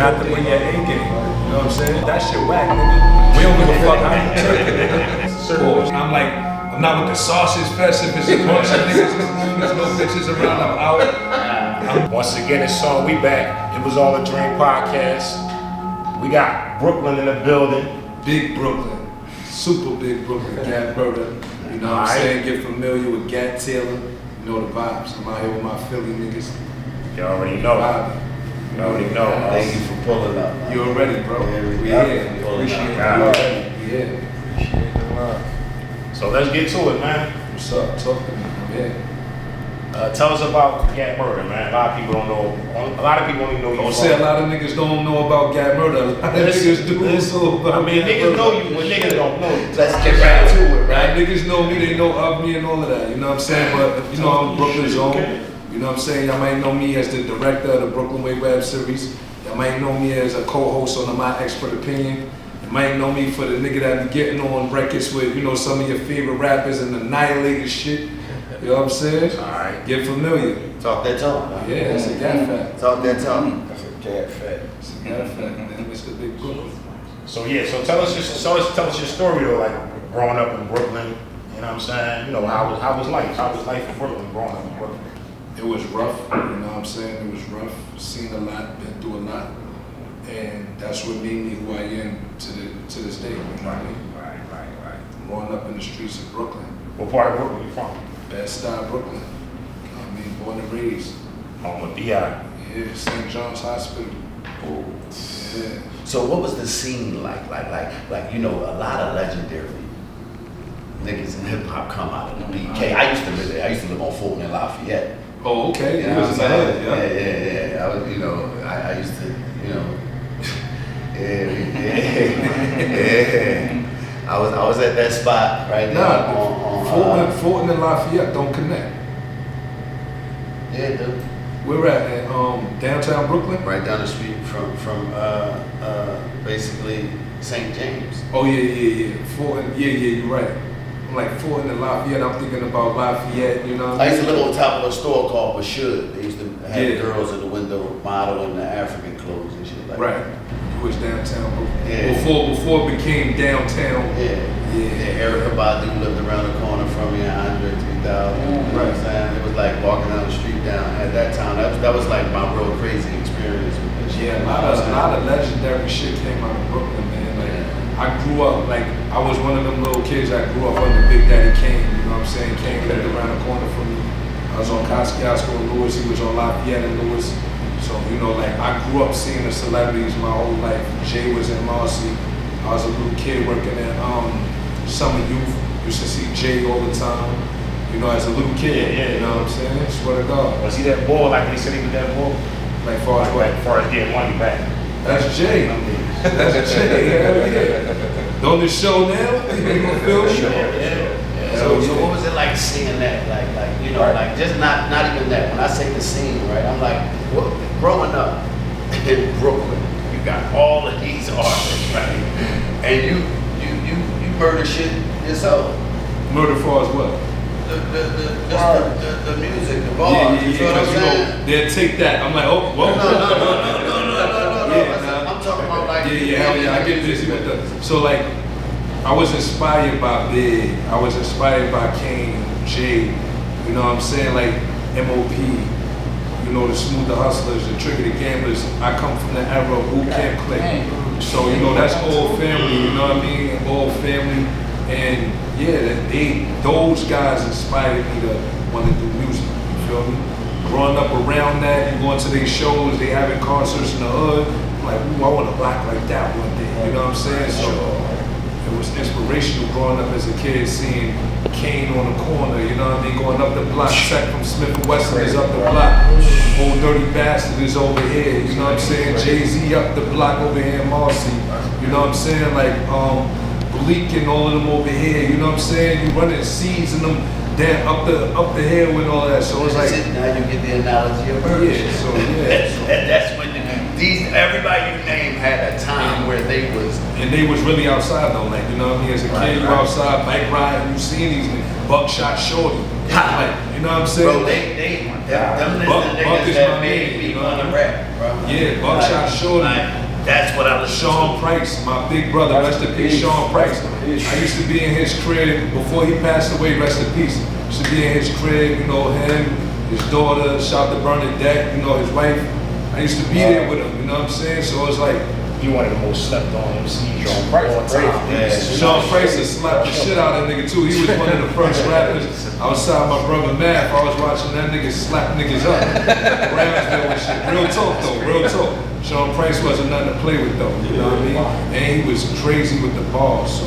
have to bring your A game. You know what I'm saying? That shit whack, nigga. We don't give a fuck how you take it, nigga. I'm like, I'm not with the sausage fest if it's a bunch of niggas. There's no bitches around, I'm out. Once again, it's on. We back. It was all a dream podcast. We got Brooklyn in the building. Big Brooklyn. Super big Brooklyn. Gat Murder. You know what I'm saying? Get familiar with Gat Taylor. You know the vibes. I'm out here with my Philly niggas. You already know. You already know. Thank you for pulling up. Man. You already, bro. Yeah, we here. Appreciate it. Yeah. Appreciate the love. So let's get to it, man. What's up? Talk to me. I'm here. Tell us about Gat Murder, man. A lot of people don't know. A lot of people only know you. Don't say a lot of niggas don't know about Gat Murder. A lot of niggas do. I mean, niggas know you, but niggas don't know you. Let's get right to it, right? Niggas know me, they know of me and all of that. You know what I'm saying? But you know I'm Brooklyn's own. You know what I'm saying? Y'all might know me as the director of the Brooklyn Way web series. Y'all might know me as a co-host on the My Expert Opinion. You might know me for the nigga that be getting on records with, you know, some of your favorite rappers and annihilating shit. You know what I'm saying? Alright. Get familiar. Talk that talk. Yeah, it's a Gat fact. Talk that talk. That's a Gat fact. It's a Gat fact, man. It's the big Brooklyn. So yeah, so tell us your story though, like growing up in Brooklyn. You know what I'm saying? You know, how was life? How was life in Brooklyn growing up in Brooklyn? It was rough, you know what I'm saying? It was rough. Seen a lot, been through a lot. And that's what made me who I am to this day, you know what I mean? Right. Growing up in the streets of Brooklyn. What part of Brooklyn you from? Bed-Stuy, Brooklyn. You know what I mean? Born and raised. Home of B.I. Yeah, St. John's Hospital. Oh. Yeah. So what was the scene like? Like you know, a lot of legendary niggas in hip hop come out of the BK. I used to live there. I used to live on Fulton and Lafayette. Oh, okay. You know what I'm saying? Yeah. Yeah. I was, you know, I used to, you know, yeah. I was at that spot right now. Nah, Fulton and Lafayette don't connect. Yeah, dude. We're at downtown Brooklyn. Right down the street from basically St. James. Oh yeah. Fulton, yeah, you're right. I'm like Fulton and Lafayette. I'm thinking about Lafayette. You know. I used to live on top of a store called Bashud. They used to have girls in the window modeling the African clothes and shit like that. Right. It was downtown Brooklyn. Yeah. Before it became downtown. Yeah. Erica Badu lived around the corner from me, Andre 3000. You know what I'm saying? It was like walking down the street down at that time. That was like my real crazy experience with this shit. Yeah, a lot of legendary shit came out of Brooklyn, man. Like I grew up, like I was one of them little kids that grew up under Big Daddy Kane. You know what I'm saying? Kane lived around the corner from me. I was on Kosciuszko and Lewis. He was on Lafayette and Lewis. So you know, like I grew up seeing the celebrities my whole life. Jay was in Marcy. I was a little kid working at Summer Youth. Used to see Jay all the time. You know, as a little kid. Yeah. You know what I'm saying? Swear to God. Was he that boy? Like they said he was that boy? Like far as what? Like far as getting money back. That's Jay. That's Jay. Hell yeah. On the show now? You gonna feel me? Yeah. So what was it like seeing that? Like you know, like just not even that. When I say the scene, right? I'm like, growing up in Brooklyn, you got all of these artists, right? And you murder shit yourself. Murder for as well. The music, the bars. You know what I'm saying? They'll take that. I'm like, oh, whoa. No. I'm talking about like. Yeah. I get busy with that. So like, I was inspired by Big. I was inspired by Kane, Jay. You know what I'm saying? Like MOP. You know, the Smooth the Hustlers, the Trigger the Gamblers. I come from the era of Boot Camp Click. So you know that's all family. You know what I mean? All family. And yeah, those guys inspired me to want to do music. You feel me? Growing up around that, you going to these shows, they having concerts in the hood. I'm like, ooh, I want to block like that one day. You know what I'm saying? So it was inspirational growing up as a kid, seeing Kane on the corner. You know what I mean? Going up the block. Tech from Smith & Wesson is up the block. Old Dirty Bastard is over here. You know what I'm saying? Jay-Z up the block over here in Marcy. You know what I'm saying? Like Bleak and all of them over here, you know what I'm saying? You running seeds and them down up the hill and all that. So it's like now you get the analogy of murder. Yeah. That's when everybody you name had a time time where they was. And they was really outside though, like, you know what I mean? As a kid, you outside, bike riding, you seen these niggas, Buckshot Shorty. Like, you know what I'm saying? Bro, them niggas that made me wanna rap, bro. Yeah, Buckshot Shorty. That's what I was. Sean Price, my big brother, rest in peace, Sean Price. I used to be in his crib before he passed away, rest in peace. Used to be in his crib, you know, him, his daughter, shout to Bernadette, you know, his wife. I used to be there with him, you know what I'm saying? So it's like, He one of the most slept on MCs. Sean Price. Sean Price has slapped the shit out of that nigga too. He was one of the first rappers outside my brother Math. I was watching that nigga slap niggas up. Brownsville and shit. Real talk though, real talk. Sean Price wasn't nothing to play with though, you know what I mean? And he was crazy with the bars, so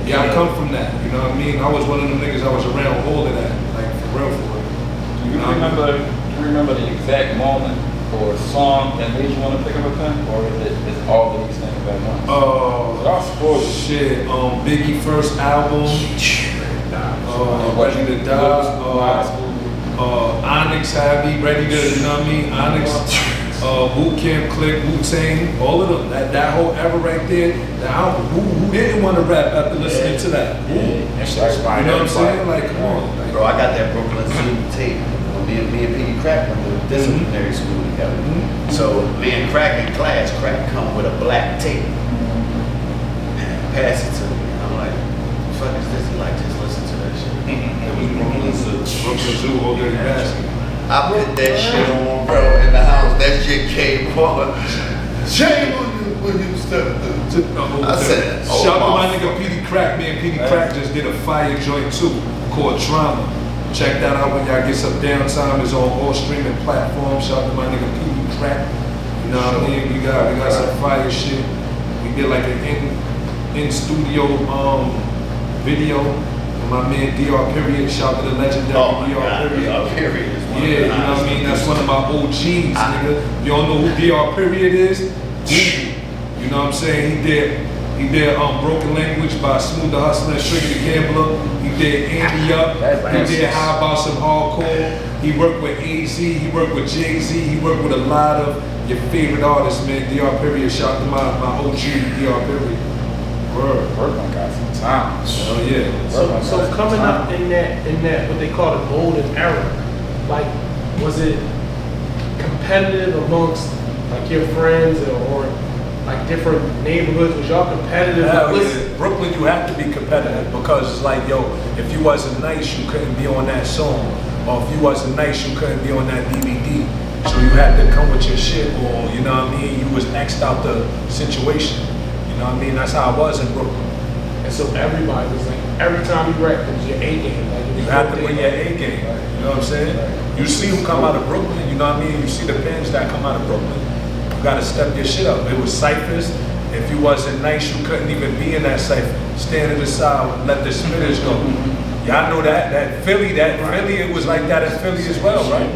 yeah, I come from that, you know what I mean? I was one of them niggas, I was around all of that, like for real. Do you remember the exact moment or song that made you want to pick up a pen, or is it all of these things at once? Oh, shit, Biggie first album, Ready to Die, Onyx had me, Ready to, you know what I mean? Onyx. Boot Camp Click, Wu-Tang, all of them. That whole era right there. The album. Who didn't want to rap after listening to that? Who? You know what I'm saying? Like, come on. Like, bro, I got that Brooklyn Zoo tape. Me and P.D. Crack went to disciplinary school together. So me and Crack in class, Crack come with a black tape and pass it to me. And I'm like, what the fuck is this? He like, just listen to that shit. it was Brooklyn Zoo. Brooklyn Zoo, all dirty basket. I put that shit on, bro, in the house. That shit came on. Shame on you when you stepped through. I said, oh, shout out to my nigga P.D. Crack, man. P.D. Crack just did a fire joint too called Trauma. Check that out when y'all get some downtime. It's on all streaming platforms. Shout out to my nigga P.D. Crack. You know what I mean? We got some fire shit. We did like an in studio video. My man DR Period, shout to the legendary DR Period. Yeah, you know what I mean? That's one of my OGs, nigga. You don't know who DR Period is? You know what I'm saying? He did Broken Language by Smooth the Hustler and Sugar the Gambler. He did Andy Up. He did How About Some Hardcore. He worked with AZ. He worked with Jay-Z. He worked with a lot of your favorite artists, man. DR Period. Shout to my OG, DR Period. Brooklyn got some time. Oh yeah. So coming up in that what they call the golden era, like, was it competitive amongst like your friends or like different neighborhoods? Was y'all competitive? Yeah. Brooklyn, you have to be competitive because it's like, yo, if you wasn't nice, you couldn't be on that song, or if you wasn't nice, you couldn't be on that DVD. So you had to come with your shit, or you know what I mean. You was X'd out the situation. You know what I mean? That's how I was in Brooklyn. And so everybody was like, every time you rap, it was your A game. Like, you have to bring your A game. You know what I'm saying? You see who come out of Brooklyn, you know what I mean? You see the pins that come out of Brooklyn. You gotta step your shit up. It was ciphers. If you wasn't nice, you couldn't even be in that cipher. Stand to the side, let the spitters go. Y'all know that Philly, it was like that in Philly as well, right?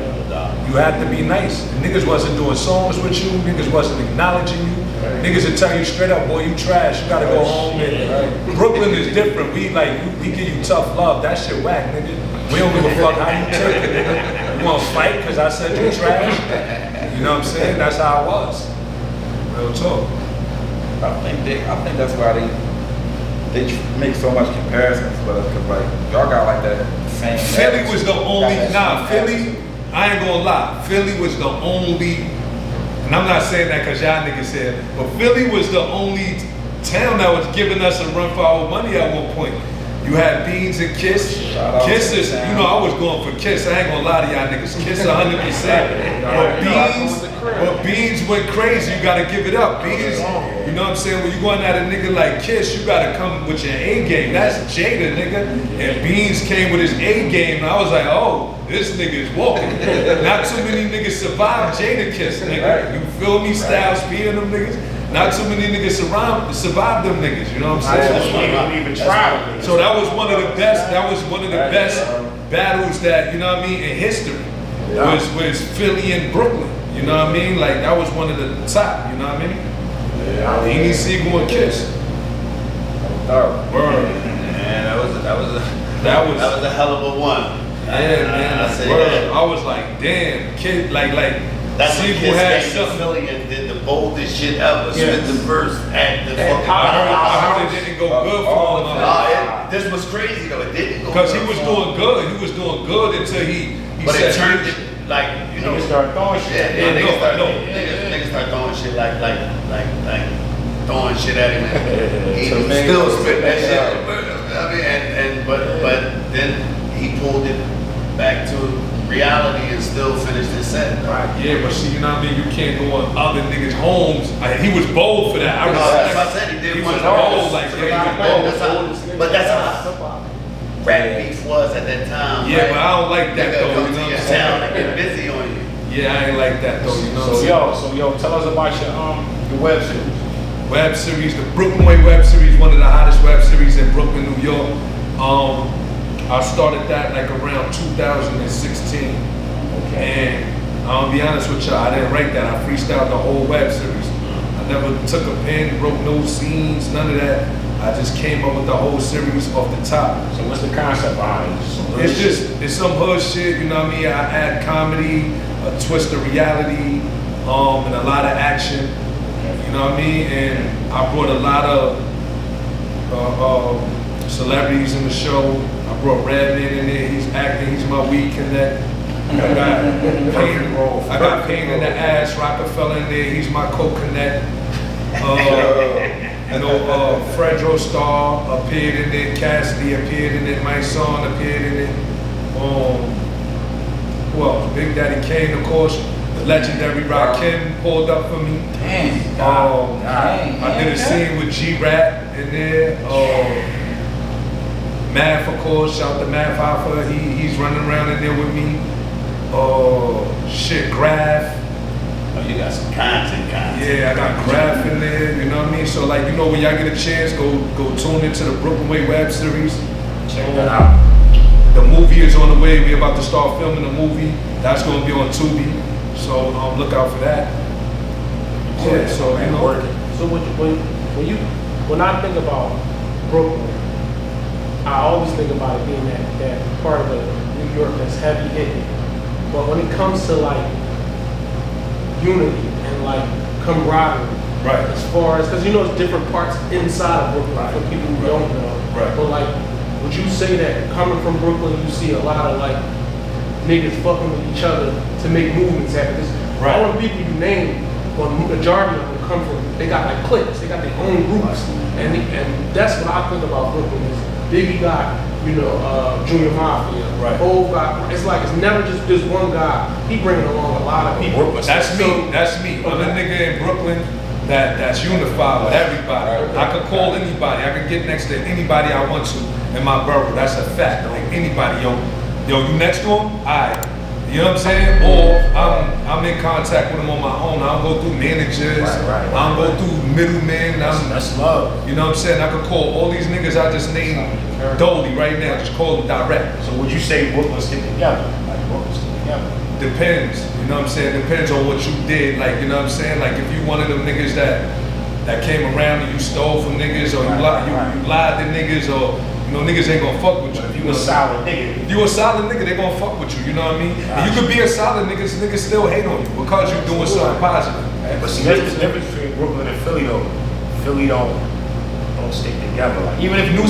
You had to be nice. Niggas wasn't doing songs with you. Niggas wasn't acknowledging you. Niggas would tell you straight up, boy, you trash. You gotta go home. And Brooklyn is different. We give you tough love. That shit whack, nigga. We don't give a fuck how you take it, nigga. You wanna fight because I said you trash? You know what I'm saying? That's how it was. Real talk. I think that's why they make so much comparisons, but because like y'all got like that same. Philly was the only. Philly. I ain't gonna lie. Philly was the only. And I'm not saying that because y'all niggas said, but Philly was the only town that was giving us a run for our money at one point. You had Beans and Kiss. Kiss is, you know, I was going for Kiss. I ain't gonna lie to y'all niggas. Kiss 100%. But Beans went crazy. You gotta give it up. Beans, you know what I'm saying? When you going at a nigga like Kiss, you gotta come with your A game. That's Jada, nigga. And Beans came with his A game. And I was like, oh, this nigga is walking. Not too many niggas survived Jada Kiss, nigga. You feel me? Styles P and them niggas. Not too many niggas survived them niggas, you know what I'm saying? I didn't even try. So that was one of the best, battles that, you know what I mean, in history. Was Philly and Brooklyn. You know what I mean? Like that was one of the top, you know what I mean? Beanie Siegel and Kiss. Word. Man, that was a hell of a one. Yeah, man. I was like, damn, kid, like that's Siegel when had Kiss came to something. Philly and did the boldest shit ever. Spit the verse at the fucking I heard it didn't go good for him. This was crazy though. It didn't go Because good. he was doing good. He was doing good until he But said, it turned it like, you know. Niggas start throwing shit. Yeah, I know. niggas start throwing shit like throwing shit at him. And he So was man, still go spitting that back shit. out. I mean, but then he pulled it back to reality and still finished his set. right, yeah, but see, you know what I mean? You can't go in other niggas' homes. He was bold for that. I That's respect. what I said. He did He one was of those. bold, like, yeah, he was bold. But that's how rap beef was at that time. Yeah, right? but I don't like that Nigga though, come you to know what your I'm saying? town and get busy on you. Yeah, I ain't like that though, you know what I'm saying? So yo, tell us about your web series. Web series, the Brooklyn Way web series, one of the hottest web series in Brooklyn, New York. I started that like around 2016. And I'll be honest with y'all, I didn't write that. I freestyled the whole web series. I never took a pen, wrote no scenes, none of that. I just came up with the whole series off the top. So what's the concept behind it? It's some hood shit, you know what I mean? I add comedy, a twist of reality, and a lot of action, you know what I mean? And I brought a lot of celebrities in the show. I brought Redman in there, he's acting, he's my weed connect. I got Pain in the Ass, Rockefeller in there, he's my co-connect. Fredro Starr appeared in it, Cassidy appeared in it, my son appeared in it. Who else? Big Daddy Kane, of course. The legendary Rakim pulled up for me. I did a scene with G-Rap in there. Math, of course, shout out to Math Hoffa, he's running around in there with me. Graph. Oh, you got some content. Yeah, I got Graph in there, you know what I mean? So like, you know, when y'all get a chance, go tune into the Brooklyn Way web series. Check that out. The movie is on the way. We're about to start filming the movie. That's gonna be on Tubi. So look out for that. Yeah, so you know, working. So when I think about Brooklyn, I always think about it being that part of the New York that's heavy hitting. But when it comes to like unity and like camaraderie, right? As far as, because you know it's different parts inside of Brooklyn for people who don't know. Right. But like, would you say that coming from Brooklyn, you see a lot of like niggas fucking with each other to make movements happen? Because all the people you name, well, the majority of them come from, they got like cliques, they got their own groups, and that's what I think about Brooklyn is Biggie got, you know, Junior Mafia, Right. Hov got, it's like it's never just this one guy. He bringing along a lot of people. That's me. I'm a nigga in Brooklyn that's unified with everybody. I could call anybody. I could get next to anybody I want to in my borough. That's a fact. Like anybody, yo, you next to him? Alright. You know what I'm saying? Or I'm in contact with them on my own. I don't go through managers. I don't go through middlemen. That's love. You know what I'm saying? I could call all these niggas I just named Dolly right now. Just call them direct. So would you say Brooklyn stick together? Like Brooklyn stick together? Depends. You know what I'm saying? Depends on what you did. Like, you know what I'm saying? Like if you one of them niggas that came around and you stole from niggas, or you lied to niggas, or you know, niggas ain't gonna fuck with you. If you a solid nigga. If you a solid nigga, they gonna fuck with you, you know what I mean? And you could be a solid nigga, niggas still hate on you because you're doing something positive. But see, that's the difference between Brooklyn and Philly though. Philly don't stick together. Like, even if New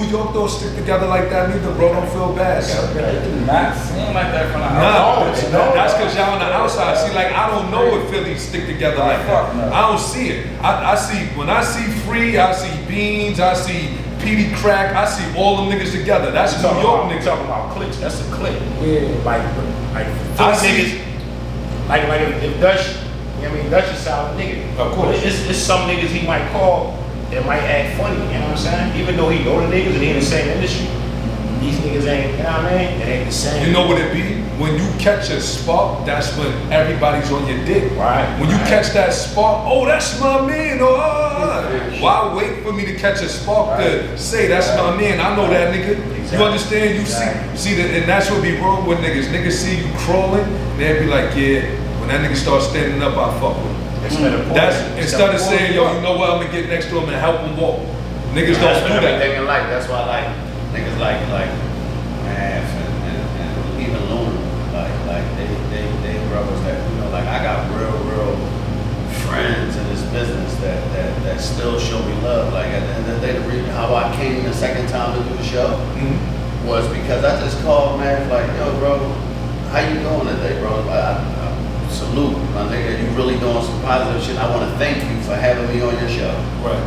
York don't stick together like that neither, bro. Don't feel bad. It do not seem like that from the Nah, outside. that's because y'all on the outside. See, like, I don't know if Philly stick together like that. I don't see it. I see, when I see Free, I see Beans, I see Petey Crack, I see all them niggas together. That's New York niggas. Talking about cliques, that's a clique. Yeah. Like I Philly see- niggas, like if Dutch, you know what I mean, Dutch is a solid nigga. Of course. But it's some niggas he might call that might act funny, you know what I'm saying? Even though he know the niggas and he in the same industry, these niggas ain't, you know what I mean? It ain't the same. You know what it be? When you catch a spark, that's when everybody's on your dick. Right. When you catch that spark, oh, that's my man. Why wait for me to catch a spark to say that's my man? I know that nigga. Exactly. You understand? You see that, and that's what be wrong with niggas. Niggas see you crawling, they'll be like, yeah. When that nigga starts standing up, I fuck with him. Instead of saying, yo, you know what, I'm gonna get next to him and help him walk. Niggas don't do that. Everything in life. That's why like niggas like Math and even Luna, like they brothers that, you know, like I got real friends in this business that still show me love. Like at the end of the day, the reason how I came the second time to do the show was because I just called man like, yo, bro, how you doing today, bro? I salute, my nigga. You really doing some positive shit. I want to thank you for having me on your show. Right.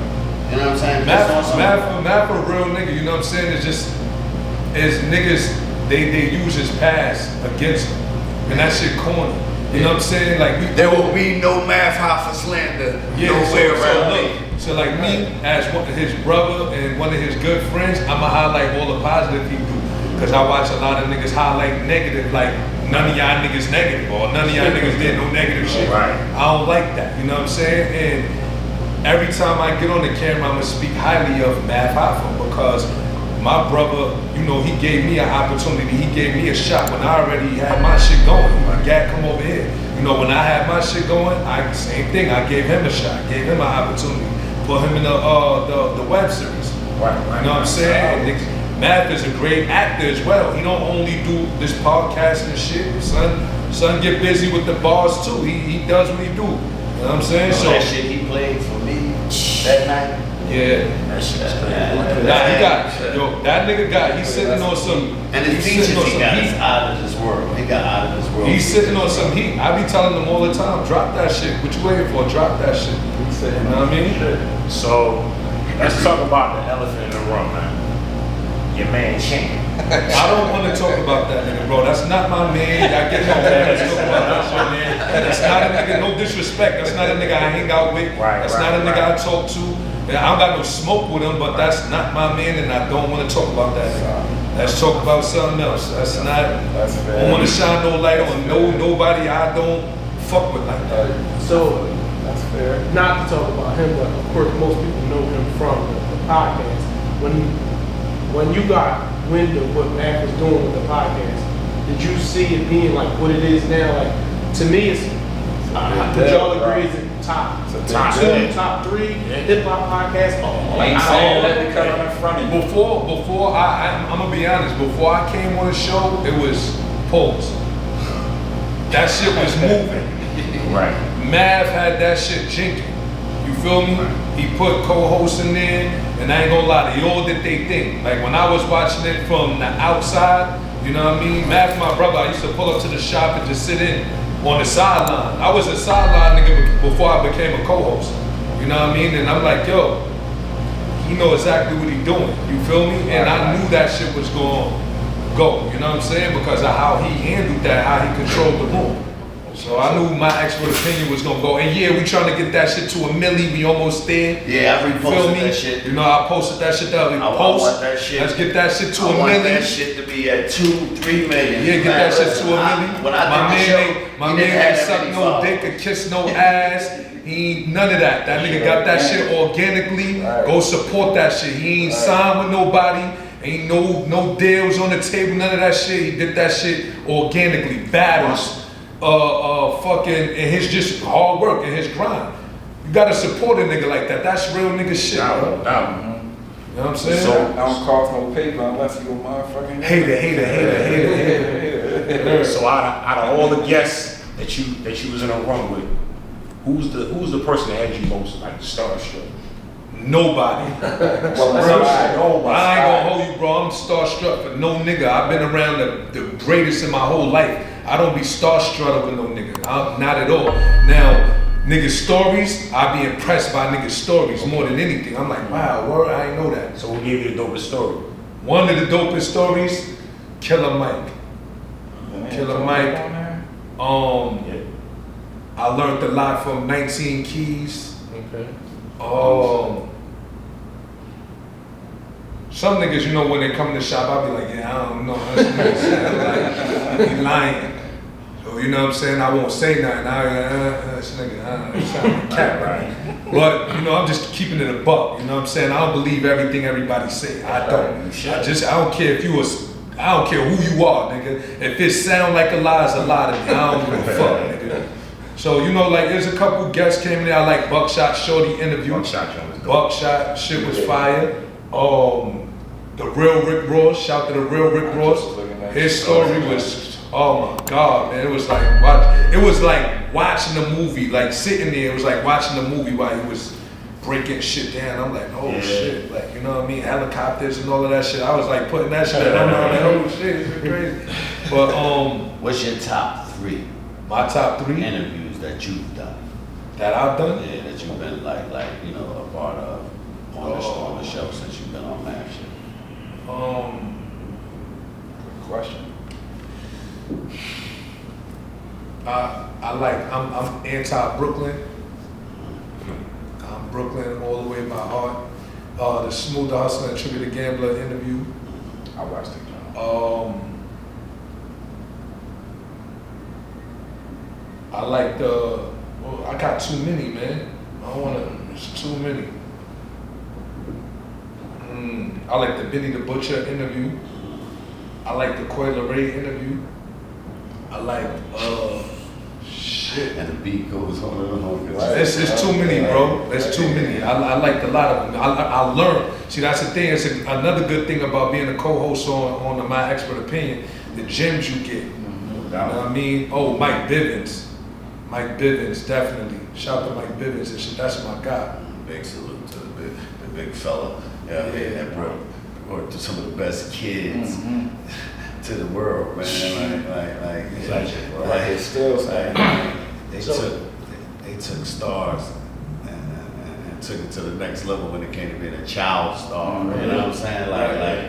You know what I'm saying? Matt for a real nigga, you know what I'm saying? It's just, as niggas, they use his past against him. And that shit corny. You know what I'm saying? Like there will be no Math Hoffa slander nowhere around me. So like me, as one of his brother and one of his good friends, I'ma highlight all the positive he do. Cause I watch a lot of niggas highlight negative, like none of y'all niggas negative, or none of y'all niggas did no negative shit. Right. I don't like that, you know what I'm saying? And every time I get on the camera, I'ma speak highly of Math Hoffa because my brother, you know, he gave me an opportunity. He gave me a shot when I already had my shit going. My dad come over here. You know, when I had my shit going, same thing. I gave him a shot. Gave him an opportunity. Put him in the web series. Right. You know what I'm saying? Math is a great actor as well. He don't only do this podcast and shit. Son get busy with the bars too. He does what he do. You know what I'm saying? So that shit he played for me that night. Yeah. That shit's crazy. That nigga got, he's sitting on some, and his features he got is out of this world. He got out of this world. He's sitting on some heat. I be telling them all the time, drop that shit. What you waiting for? Drop that shit. You know what I mean? So, let's talk about the elephant in the room, man. Your man Champ. I don't want to talk about that nigga, bro. That's not my man. I get no man to talk about that shit, man. That's not a nigga, no disrespect. That's not a nigga I hang out with. That's not a nigga I talk to. I don't got no smoke with him, but that's not my man, and I don't want to talk about that. Let's talk about something else. That's not. I don't want to shine no light on nobody I don't fuck with like that. So that's fair. Not to talk about him, but of course most people know him from the podcast. When you got wind of what Mac was doing with the podcast, did you see it being like what it is now? Like to me, it's. Would y'all agree? Is it top 2, top 3 hip hop podcasts? Before I'm gonna be honest. Before I came on the show, it was pause. That shit was moving. Right. Mav had that shit jinking. You feel me? He put co-hosts in there, and I ain't gonna lie, they all did they thing. Like when I was watching it from the outside, you know what I mean? Mav, my brother, I used to pull up to the shop and just sit in on the sideline. I was a sideline nigga before I became a co-host. You know what I mean? And I'm like, yo, he know exactly what he doing. You feel me? And I knew that shit was going to go. You know what I'm saying? Because of how he handled that, how he controlled the room. So I knew my expert opinion was gonna go. And yeah, we trying to get that shit to 1 million. We almost there. Yeah, I reposted that shit. You know, I posted that shit up. I want that shit. Let's get that shit to 1 million. I want that shit to be at 2-3 million. Yeah, get that shit to 1 million. When I my man ain't suck no dick or kiss no ass. He ain't none of that. That nigga got that shit organically. Go support that shit. He ain't signed with nobody. Ain't no deals on the table. None of that shit. He did that shit organically. Battles. Fucking, and his just hard work and his grind. You gotta support a nigga like that. That's real nigga shit, bro. You know what I'm saying? So I don't cost no paper unless you a motherfucking hater. So out of all the guests that you was in a room with, who's the person that had you most like starstruck? Nobody. Nobody. I ain't gonna hold you, bro. I'm starstruck for no nigga. I've been around the greatest in my whole life. I don't be starstruck with no nigga. Not at all. Now, nigga stories, I be impressed by nigga stories more than anything. I'm like, wow, word, I ain't know that. So who gave you the dopest story? One of the dopest stories, Killer Mike. Killer Mike. I learned a lot from 19 Keys. Okay. Some niggas, you know, when they come to the shop, I'll be like, yeah, I don't know. Like, he lying. So, you know what I'm saying? I won't say nothing. This nigga, it's not a cat, right? But, you know, I'm just keeping it a buck. You know what I'm saying? I don't believe everything everybody say. I don't. I don't care if you was, I don't care who you are, nigga. If it sound like a lie, it's a lie to me. I don't give a fuck, nigga. So, you know, like, there's a couple guests came in there. I like Buckshot Shorty interview. Buckshot shit was fire. The real Rick Ross, shout to the real Rick Ross. His story was, oh my God, man. It was like, like watching the movie, like sitting there. It was like watching the movie while he was breaking shit down. I'm like, oh shit, like you know what I mean? Helicopters and all of that shit. I was like putting that shit. I'm like, oh shit, it's crazy. But what's your top 3? My top 3 interviews that you've done. that I've done. Yeah, that you've been like you know a part of on the show since you've been on that shit. Good question. I'm anti-Brooklyn. I'm Brooklyn all the way in my heart. The Smooth the Hustler and Trigger the Gambler interview. I watched it. I like I got too many, man. I don't wanna, it's too many. I like the Benny the Butcher interview. I like the Coi Leray interview. I like, shit. And the beat goes on and on. It's too many, bro. It's too many. I liked a lot of them. I learned. See, that's the thing. It's another good thing about being a co-host on My Expert Opinion. The gems you get. You know what I mean? Oh, Mike Bivens. Mike Bivens, definitely. Shout out to Mike Bivens and shit. That's my guy. Big salute to the big fella. Yeah, that brought to some of the best kids to the world, man. Like it's still like they took stars and took it to the next level when it came to being a child star. You know what I'm saying?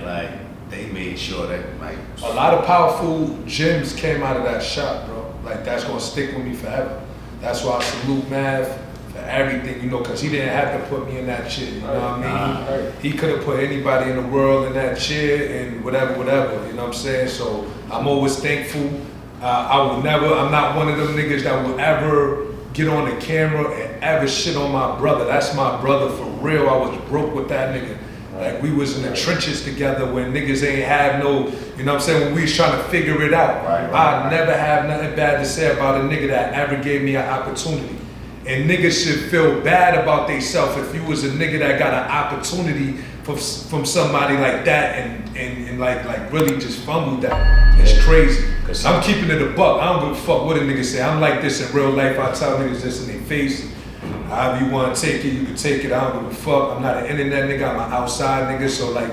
Like they made sure that like a lot of powerful gems came out of that shot, bro. Like that's gonna stick with me forever. That's why I salute Mav for everything, you know, cause he didn't have to put me in that chair, you know what I mean? He could have put anybody in the world in that chair and whatever, you know what I'm saying? So I'm always thankful. I'm not one of them niggas that will ever get on the camera and ever shit on my brother. That's my brother for real. I was broke with that nigga. Like we was in the trenches together when niggas ain't have no, you know what I'm saying, when we was trying to figure it out. I never have nothing bad to say about a nigga that ever gave me an opportunity. And niggas should feel bad about themselves if you was a nigga that got an opportunity from somebody like that and like really just fumbled that. It's crazy. Cause I'm keeping it a buck. I don't give a fuck what a nigga say. I'm like this in real life. I tell niggas this in their face. However you want to take it, you can take it. I don't give a fuck. I'm not an internet nigga. I'm an outside nigga. So like,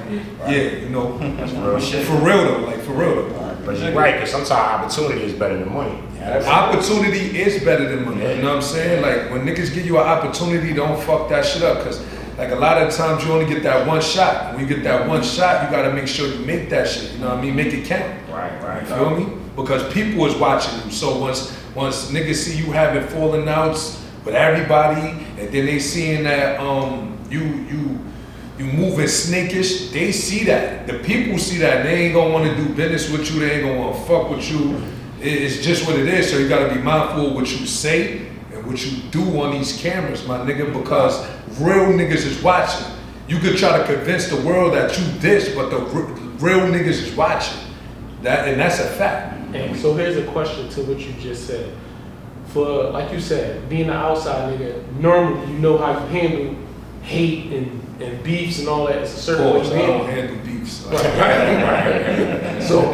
yeah, you know, That's real shit. for real though. But you're right, because sometimes opportunity is better than money. Opportunity is better than money. You know what I'm saying? Like when niggas give you an opportunity, don't fuck that shit up. Cause like a lot of times you only get that one shot. When you get that one shot, you gotta make sure you make that shit. You know what I mean? Make it count. Right. You feel me? Because people is watching you. So once niggas see you having falling outs with everybody, and then they seeing that you moving snakish, they see that. The people see that. They ain't gonna wanna do business with you. They ain't gonna wanna fuck with you. It's just what it is. So you gotta be mindful of what you say and what you do on these cameras, my nigga, because real niggas is watching. You could try to convince the world that you this, but the real niggas is watching. And that's a fact. And so here's a question to what you just said. For, like you said, being an outside nigga, normally you know how you handle hate and beefs and all that. It's a certain way you I don't handle beefs. Right. So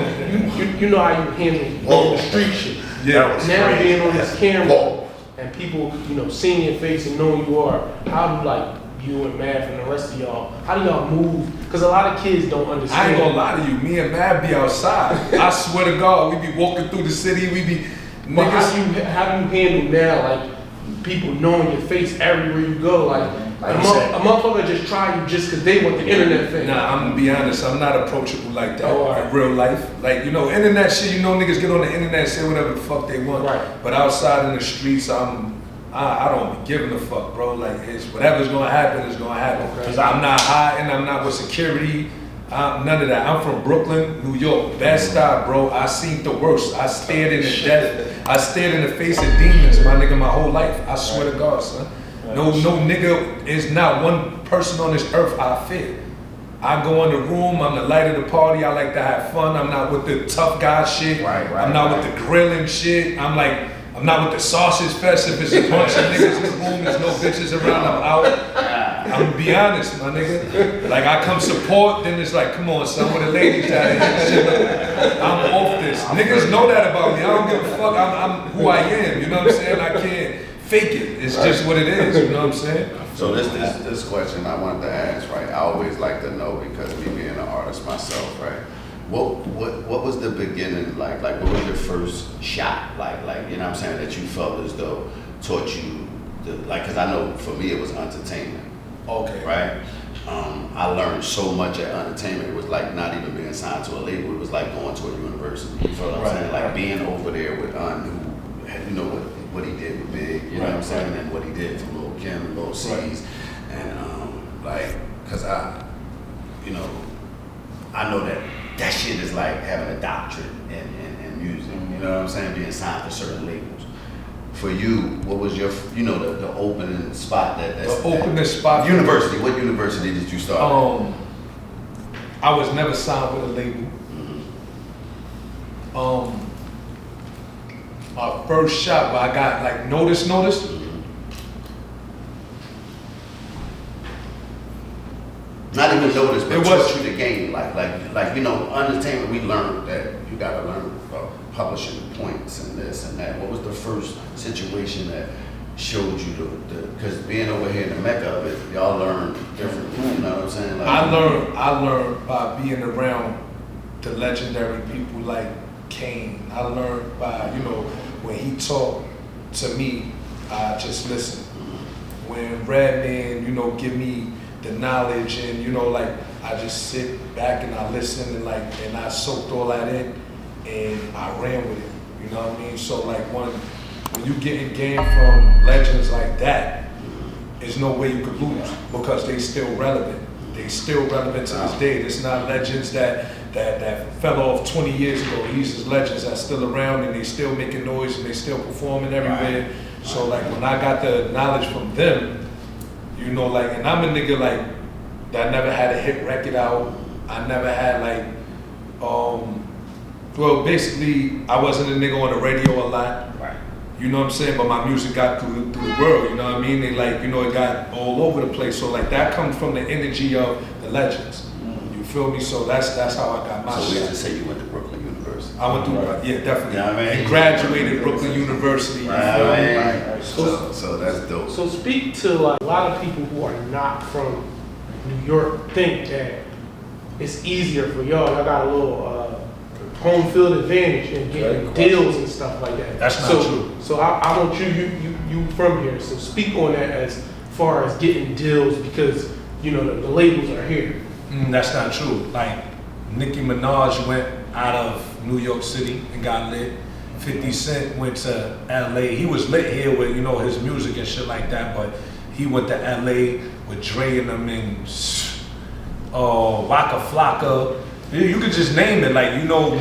you know how you handle all the street shit. Yeah. Now being on this camera and people, you know, seeing your face and knowing you are, how do like you and Mav and the rest of y'all, how do y'all move? Because a lot of kids don't understand. I ain't gonna lie to you, me and Mav be outside. I swear to God, we be walking through the city, we be But niggas. how do you handle now, like people knowing your face everywhere you go? Like a motherfucker just try you just because they want the internet fame. Nah, I'm gonna be honest, I'm not approachable like that right. in real life. Like, you know, internet shit, you know, niggas get on the internet and say whatever the fuck they want. Right. But outside in the streets, I don't be giving a fuck, bro. Like, it's whatever's gonna happen is gonna happen. Cause I'm not hiding, I'm not with security, none of that. I'm from Brooklyn, New York, Bed-Stuy, bro. I seen the worst. I stared in the death. I stared in the face of demons, my nigga, my whole life. I swear to God, son. No nigga is not one person on this earth I fear. I go in the room, I'm the light of the party, I like to have fun. I'm not with the tough guy shit. I'm not with the grilling shit. I'm not with the sausage fest. If it's a bunch of niggas in the room, there's no bitches around, I'm out. I'm gonna be honest, my nigga. Like I come support, then it's like, come on, some of the ladies out here, shit. I'm off this. Niggas know that about me. I don't give a fuck. I'm who I am. You know what I'm saying? I can't fake it. It's just what it is. You know what I'm saying? So this question I wanted to ask, right? I always like to know because me being an artist myself, right? What was the beginning like? Like what was your first shot? Like you know what I'm saying, that you felt as though taught you because I know for me it was entertainment. Okay. Right? I learned so much at entertainment. It was like not even being signed to a label. It was like going to a university. You feel what I'm saying? Like being over there with who, you know what he did with Big, you know what I'm saying, and what he did for Lil Kim, Lil C's, and like, cause I know that shit is like having a doctorate in music. You know what I'm saying? Being signed to certain labels. For you, what was your, the opening spot opening spot. University. What university did you start at? I was never signed with a label. My first shot where I got like notice. Not even notice, but it taught you the game. Like entertainment. We learned that you got to learn about publishing points and this and that. What was the first situation that showed you because being over here in the Mecca of it, y'all learn differently. You know what I'm saying? Like, I learned by being around the legendary people like Kane. I learned by, when he talked to me, I just listened. When Redman, give me the knowledge and, I just sit back and I listen and I soaked all that in and I ran with it. You know what I mean? So when you get in game from legends like that, there's no way you could lose because they still relevant. They still relevant to this day. It's not legends that fell off 20 years ago. These is legends that's still around and they still making noise and they still performing everywhere. Right. So when I got the knowledge from them, and I'm a nigga that never had a hit record out. I never had basically I wasn't a nigga on the radio a lot. Right. You know what I'm saying? But my music got through the world, you know what I mean? And it got all over the place. So that comes from the energy of the legends. You feel me? So that's how I got my shit. So we have to say you went to Brooklyn University. I went through, yeah, definitely. You know what I mean? And graduated Brooklyn University. Right. So that's dope. So speak to a lot of people who are not from New York think that it's easier for y'all. Y'all got a little home field advantage in getting deals and stuff like that. That's not true. So I want you from here. So speak on that as far as getting deals because the labels are here. That's not true. Like Nicki Minaj went out of New York City and got lit. 50 Cent went to LA. He was lit here with his music and shit like that, but he went to LA with Dre and them and Waka Flocka. You could just name it.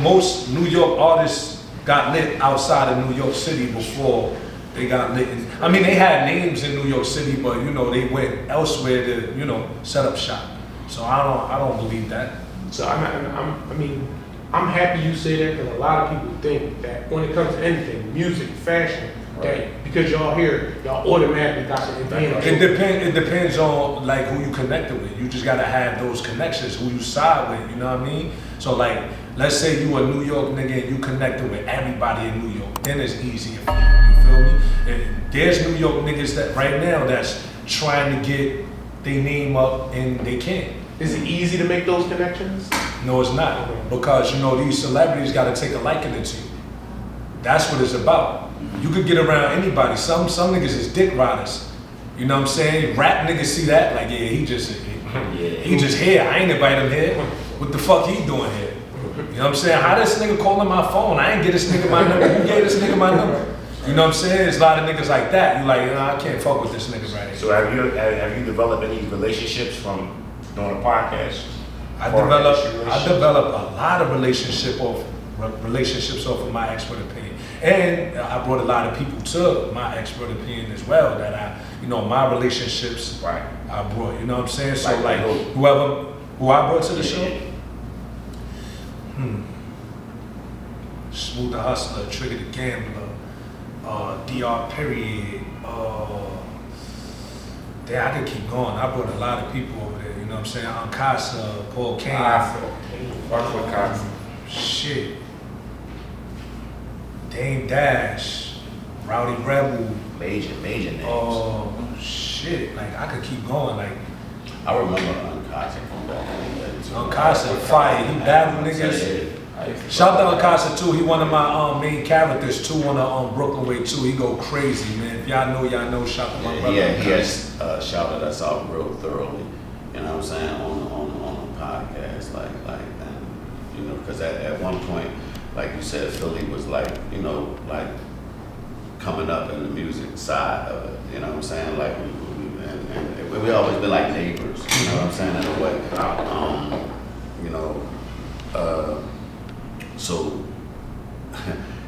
Most New York artists got lit outside of New York City before they got lit. They had names in New York City, but they went elsewhere to set up shop. So I don't believe that. So I'm happy you say that because a lot of people think that when it comes to anything, music, fashion, that because y'all here, y'all automatically got the advantage. It depends on who you connected with. You just gotta have those connections, who you side with, you know what I mean? So let's say you a New York nigga and you connected with everybody in New York, then it's easier for you feel me? And there's New York niggas that right now that's trying to get their name up and they can't. Is it easy to make those connections? No, it's not. Because these celebrities gotta take a liking to you. That's what it's about. You could get around anybody. Some niggas is dick riders. You know what I'm saying? Rap niggas see that, he just here. I ain't invite him here. What the fuck he doing here? You know what I'm saying? How this nigga calling my phone? I ain't get this nigga my number. Who gave this nigga my number? You know what I'm saying? There's a lot of niggas like that. You I can't fuck with this nigga right here. So have you developed any relationships from doing a podcast? I developed a lot of relationships off of my expert opinion. And I brought a lot of people to my expert opinion as well that my relationships I brought, you know what I'm saying? So who I brought to the show? Smooth the Hustler, Trigger the Gambler, DR Period, Damn, I could keep going. I brought a lot of people over there, you know what I'm saying? Casa, Paul Kane. Fuck with Cox. Shit. Dame Dash, Rowdy Rebel. Major names. Oh, shit. Like, I could keep going. Like, I remember Uncasa from back in the day. Uncasa, fire. He battled niggas. Shout out to Uncasa too. He one of my main characters too on the Brooklyn way too. He go crazy, man. If y'all know, y'all know. Shout out to my brother. Yeah, he has shouted us out real thoroughly. You know what I'm saying, on the podcast, like, and you know, because at one point, like you said, Philly was like, you know, like coming up in the music side of it. You know what I'm saying, like, and we always been like neighbors. You know what I'm saying, in a way. You know, so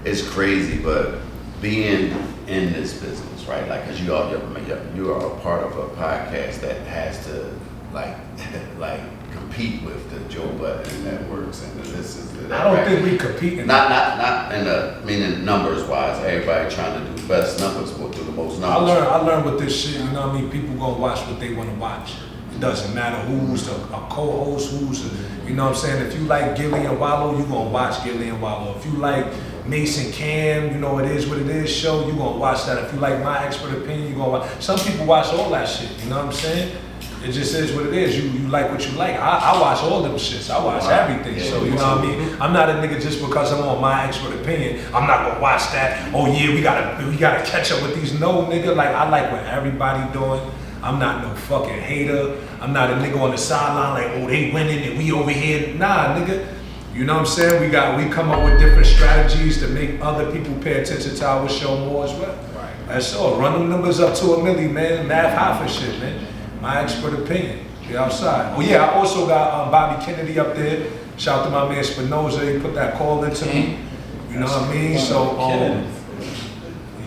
it's crazy, but being in this business, right? Like, cause you are a part of a podcast that has to like compete with the Joe Budden networks and this is. I don't think we compete. Not in the meaning numbers wise. Everybody trying to do best numbers, do the most numbers. I learned with this shit. You know what I mean? People gonna watch what they want to watch. It doesn't matter who's a co-host, you know what I'm saying? If you like Gilly and Wallow, you gonna watch Gilly and Wallow. If you like Mason Cam, you know, It Is What It Is show, you gonna watch that. If you like My Expert Opinion, you gonna watch. Some people watch all that shit, you know what I'm saying? It just is what it is. You like what you like. I watch all them shits. I watch everything. So you know what I mean? I'm not a nigga just because I'm on My Expert Opinion. I'm not gonna watch that. Oh yeah, we gotta catch up with these. No nigga, like I like what everybody doing. I'm not no fucking hater. I'm not a nigga on the sideline like, oh, they winning and we over here. Nah, nigga. You know what I'm saying? We come up with different strategies to make other people pay attention to our show more as well. Right. That's all. Run them numbers up to 1 million, man. Math Hoffa shit, man. My Expert Opinion. Be outside. Oh yeah, I also got Bobby Kennedy up there. Shout out to my man Spinoza. He put that call into me. You know what I mean? So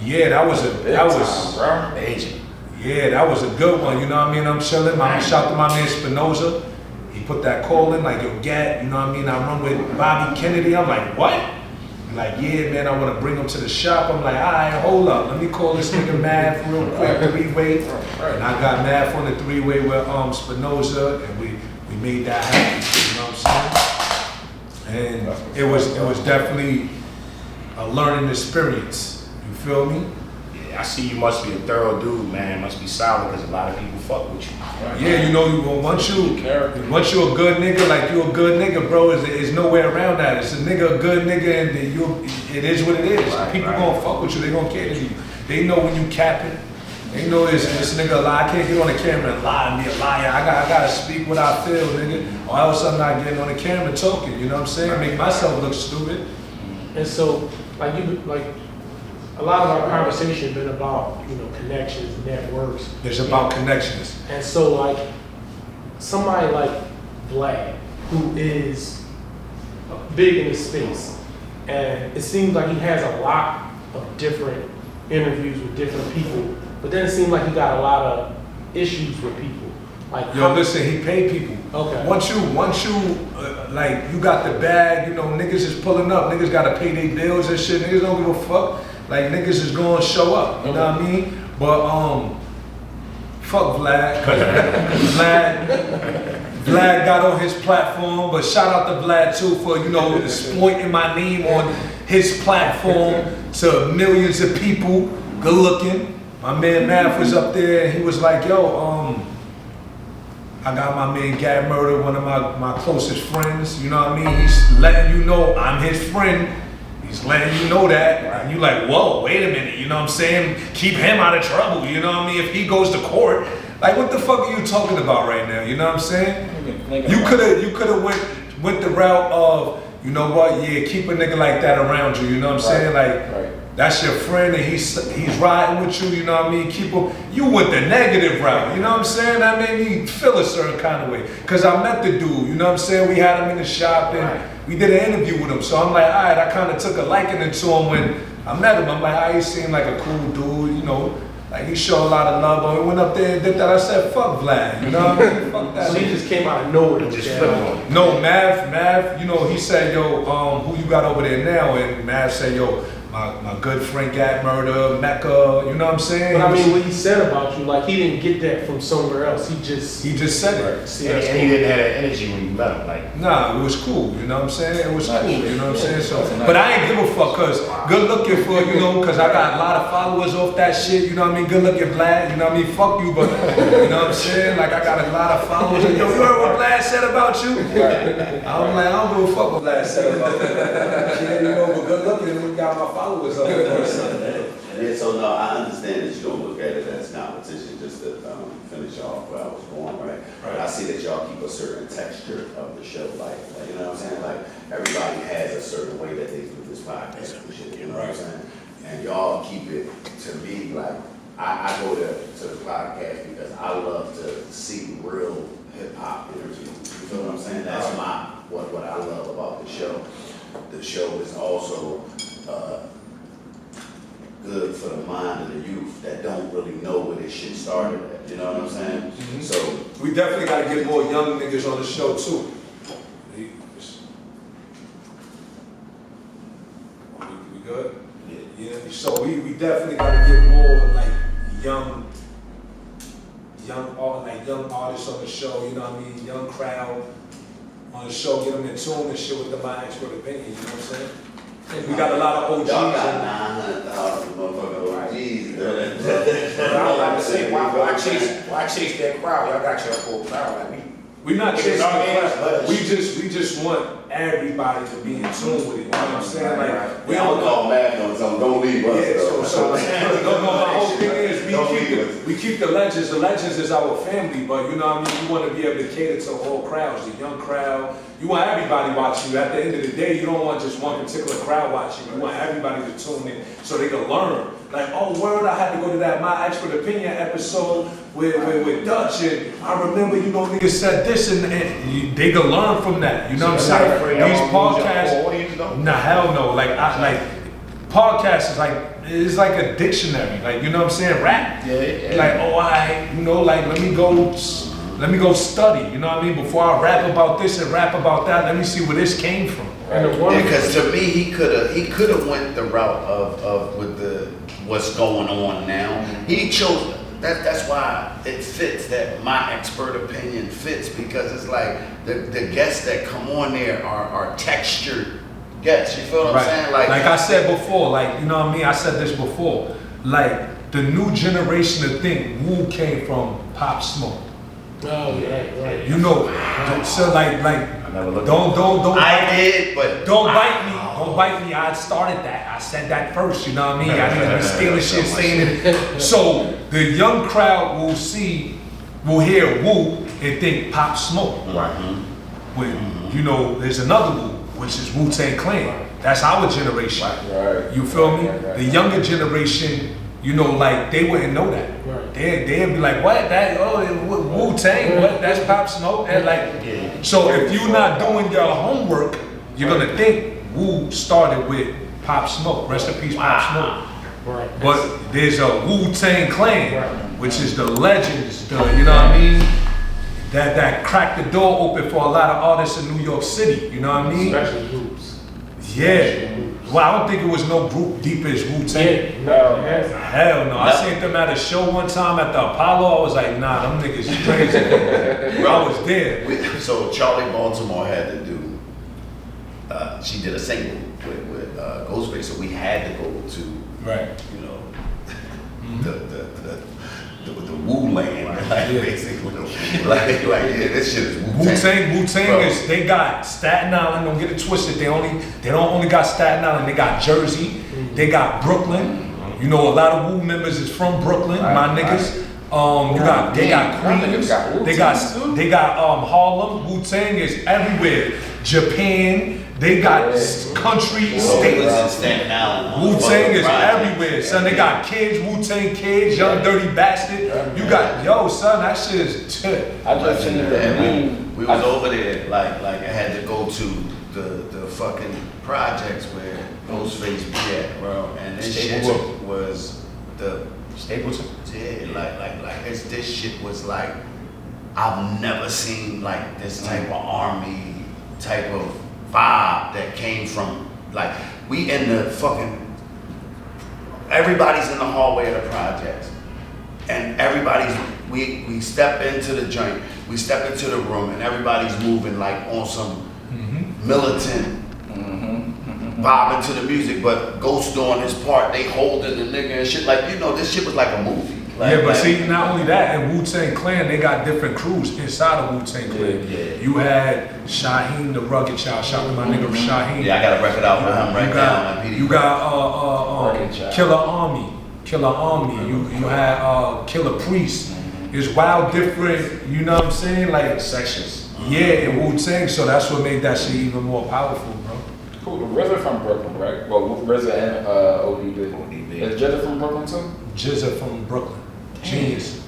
yeah, that was Agent. Yeah, that was a good one, you know what I mean? I'm chilling. Shout out to my man Spinoza. He put that call in, like, yo, Gat, you know what I mean? I run with Bobby Kennedy. I'm like, what? I'm like, yeah, man, I want to bring him to the shop. I'm like, all right, hold up. Let me call this nigga Math real quick, three-way. And I got Math on the three-way with Spinoza, and we made that happen, you know what I'm saying? And it was definitely a learning experience. You feel me? I see you must be a thorough dude, man. Must be solid because a lot of people fuck with you. Yeah, you know, once you a good nigga, like you a good nigga, bro, is nowhere around that. It's a nigga, a good nigga, and it is what it is. People gonna fuck with you, they gonna care to you. They know when you capping. They know this nigga a lie. I can't get on the camera and lie and be a liar. I gotta speak what I feel, nigga. Or else I'm not getting on the camera talking, you know what I'm saying? Make myself look stupid. And so, a lot of our conversation been about, you know, connections, networks. It's about connections. And so, like, somebody like Vlad, who is big in the space, and it seems like he has a lot of different interviews with different people, but then it seems like he got a lot of issues with people. Like, listen, he paid people. Okay. Once you like, you got the bag, you know, niggas is pulling up. Niggas gotta pay their bills and shit. Niggas don't give a fuck. Like, niggas is gonna show up, you know what I mean? But, fuck Vlad. Vlad got on his platform, but shout out to Vlad too for, you know, exploiting my name on his platform to millions of people, good looking. My man Math was up there and he was like, yo, I got my man Gab Murder, one of my closest friends, you know what I mean? He's letting you know I'm his friend. He's letting you know that, and you like, whoa, wait a minute, you know what I'm saying? Keep him out of trouble, you know what I mean? If he goes to court, like, what the fuck are you talking about right now, you know what I'm saying? You could've went the route of, you know what, yeah, keep a nigga like that around you, you know what I'm saying? Like, that's your friend and he's riding with you, you know what I mean? Keep him, you went the negative route, you know what I'm saying? That made me feel a certain kind of way. Cause I met the dude, you know what I'm saying? We had him in the shop and we did an interview with him. So I'm like, all right, I kind of took a liking to him when I met him. I'm like, he seemed like a cool dude, you know? Like, he showed a lot of love. But we went up there and did that. I said, fuck Vlad, you know what I mean? Fuck that. So he just came out of nowhere. No, Mav, you know, he said, yo, who you got over there now? And Mav said, yo, my good friend got murdered, Mecca, you know what I'm saying? But I mean, what he said about you, like he didn't get that from somewhere else. He just said it. See, And that's he didn't have that energy when you met him. Like, Nah, it was cool, you know what I'm saying? It was cool, you know what I'm saying? So, Yeah. but I ain't give a fuck, cause good looking for, you know, cause I got a lot of followers off that shit, you know what I mean? Good looking Vlad, you know what I mean? Fuck you, but you know what I'm saying? Like I got a lot of followers. Yo, you heard what Vlad said about you? I was like, I don't give a fuck what Vlad said about you. Yeah, you know, but good looking, we got my followers up there or something. Yeah, so no, I understand that you don't look at it as competition, just to finish off where I was going, right? But I see that y'all keep a certain texture of the show, like you know what I'm saying? Like everybody has a certain way that they do this podcast and shit, you know what I'm saying? And y'all keep it, to me, like I go to the podcast because I love to see real hip hop energy. You feel what I'm saying? That's what I love about the show. The show is also good for the mind of the youth that don't really know where this shit started at. You know what I'm saying? Mm-hmm. So We definitely gotta get more young niggas on the show too. We good? Yeah. So we definitely gotta get more like young artists on the show. You know what I mean? Young crowd on the show. Get them in tune and shit with my expert opinion. You know what I'm saying? And we got a lot of OGs. y'all got and- 900,000 motherfucking OGs. but I was about to say, why chase that crowd? Y'all got your whole crowd. Like, We're not chasing the Niggas crowd. are We just want everybody to be in tune with it. You know what I'm saying? Like We don't call math on something. Don't leave us. Yeah, though. so my whole thing is Don't leave us. we keep the legends. The legends is our family, but you know what I mean? You want to be able to cater to all crowds, the young crowd. You want everybody watching you. At the end of the day, you don't want just one particular crowd watching. You want everybody to tune in so they can learn. Like, oh, word, I had to go to that My Expert Opinion episode with Dutch, and I remember, you know, niggas said this, and they can learn from that. You know what I'm saying? These podcasts, nah, hell no. Like podcast is it's like a dictionary. Like, you know what I'm saying? Rap. Yeah. Like, oh, you know, like let me go study. You know what I mean? Before I rap about this and rap about that, let me see where this came from. And the one Because to me, he could have went the route of with the what's going on now. He chose that's why it fits. That My Expert Opinion fits, because it's like the guests that come on there are textured guests. You feel what I'm saying? Like I said before, like, you know what I mean? I said this before. Like the new generation to think Wu came from Pop Smoke. Oh yeah, right. You know, so like don't I did, but don't bite me. Don't bite me. I started that. I said that first. You know what I mean? I didn't be stealing shit, saying it. So the young crowd will hear Wu and think Pop Smoke. Right. With, you know, there's another Wu, which is Wu-Tang Clan. That's our generation. Right. You feel me? Right. The younger generation, you know, like they wouldn't know that. Right. They'd be like, what? Wu-Tang? What? That's Pop Smoke? And like, so if you're not doing your homework, you're gonna think Wu started with Pop Smoke. Rest in peace, Pop Smoke. Right. But there's a Wu-Tang Clan, Right. which is the legends, you know what I mean? That cracked the door open for a lot of artists in New York City, you know what I mean? Especially groups. Yeah. Well, I don't think it was no group deep as Wu-Tang. No, Hell no. I seen them at a show one time at the Apollo. I was like, nah, them niggas is crazy. I was there. So Charlie Baltimore had to do. She did a single with Ghostface, so we had to go to, Right. you know, the Wu land, like basically, like yeah, this shit is Wu-Tang. Wu-Tang is, they got Staten Island, don't get it twisted. They don't only got Staten Island, they got Jersey, they got Brooklyn. You know, a lot of Wu members is from Brooklyn, my niggas. They got Queens, they got Harlem. Wu-Tang is everywhere. Japan, they got country, states. Staten Island. Wu-Tang is everywhere, son. They got kids, Wu-Tang kids, Young Dirty Bastard. You got, yo, son, that shit is shit. I just seen it. We was over there, like I had to go to the fucking projects where Ghostface be at, bro. And this shit was the Stapleton. yeah, like this shit was like, I've never seen like this type of army type of vibe that came from, like, we in the fucking everybody's in the hallway of the projects. And we step into the joint, we step into the room, and everybody's moving like on some militant bobbing to the music, but Ghost doing his part, they holding the nigga and shit. Like, you know, this shit was like a movie. Like, yeah, but see, not only that, in Wu-Tang Clan, they got different crews inside of Wu-Tang Clan. Yeah. You had Shaheem the Rugged Child, shout out to my nigga Shaheem. Yeah, I got a record out with him right now. You got Killer Army. You had Killer Priest. It's wild different, you know what I'm saying? Like sections. Yeah, in Wu-Tang, so that's what made that shit even more powerful, bro. Cool. RZA from Brooklyn, right? Well, RZA and ODB. Is Jizza from Brooklyn too? Jizza from Brooklyn. Genius.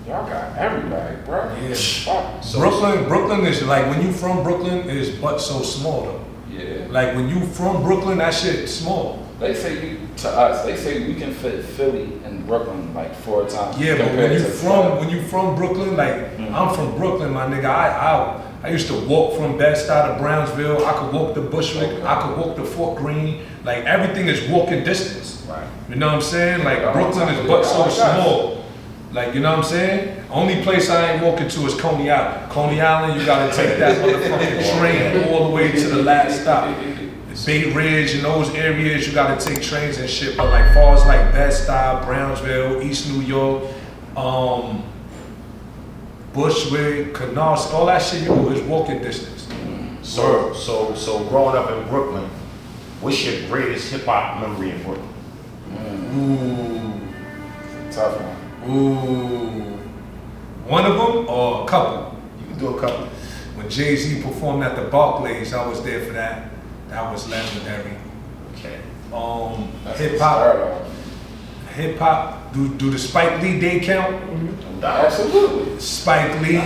Y'all got everybody, bro. Yeah. So Brooklyn is like, when you from Brooklyn, is but so small though. Yeah. Like when you from Brooklyn, that shit small. They say they say we can fit Philly and Brooklyn like 4 times. Yeah, but when you from Brooklyn, like I'm from Brooklyn, my nigga. I used to walk from Bed-Stuy to Brownsville. I could walk to Bushwick. I could walk to Fort Greene. Like everything is walking distance. Right. You know what I'm saying? Like Brooklyn is but so small. Like, you know what I'm saying? Only place I ain't walking to is Coney Island. Coney Island, you gotta take that motherfucking train all the way to the last stop. Bay Ridge and those areas, you gotta take trains and shit. But like far as like Bed-Stuy, Brownsville, East New York, Bushwick, Canarsie, all that shit is walking distance. So growing up in Brooklyn, what's your greatest hip hop memory in Brooklyn? Ooh. Tough one. Ooh. One of them or a couple? You can do a couple. When Jay-Z performed at the Barclays, I was there for that. That was legendary. Okay. Hip hop. Do the Spike Lee day count? Absolutely. Spike Lee,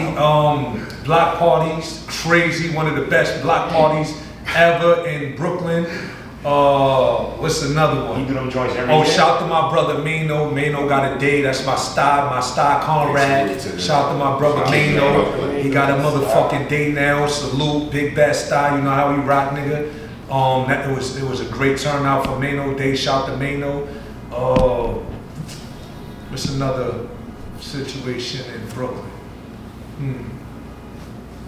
block parties, crazy. One of the best block parties ever in Brooklyn. What's another one? You do them joints every Oh, day? shout to my brother Mano. Mano got a day. That's my star comrade. Shout to my brother Mano. He got a motherfucking day now. Salute, big bad style. You know how we rock, nigga. It was a great turnout for Mano Day. Shout to Mano. What's another situation in Brooklyn?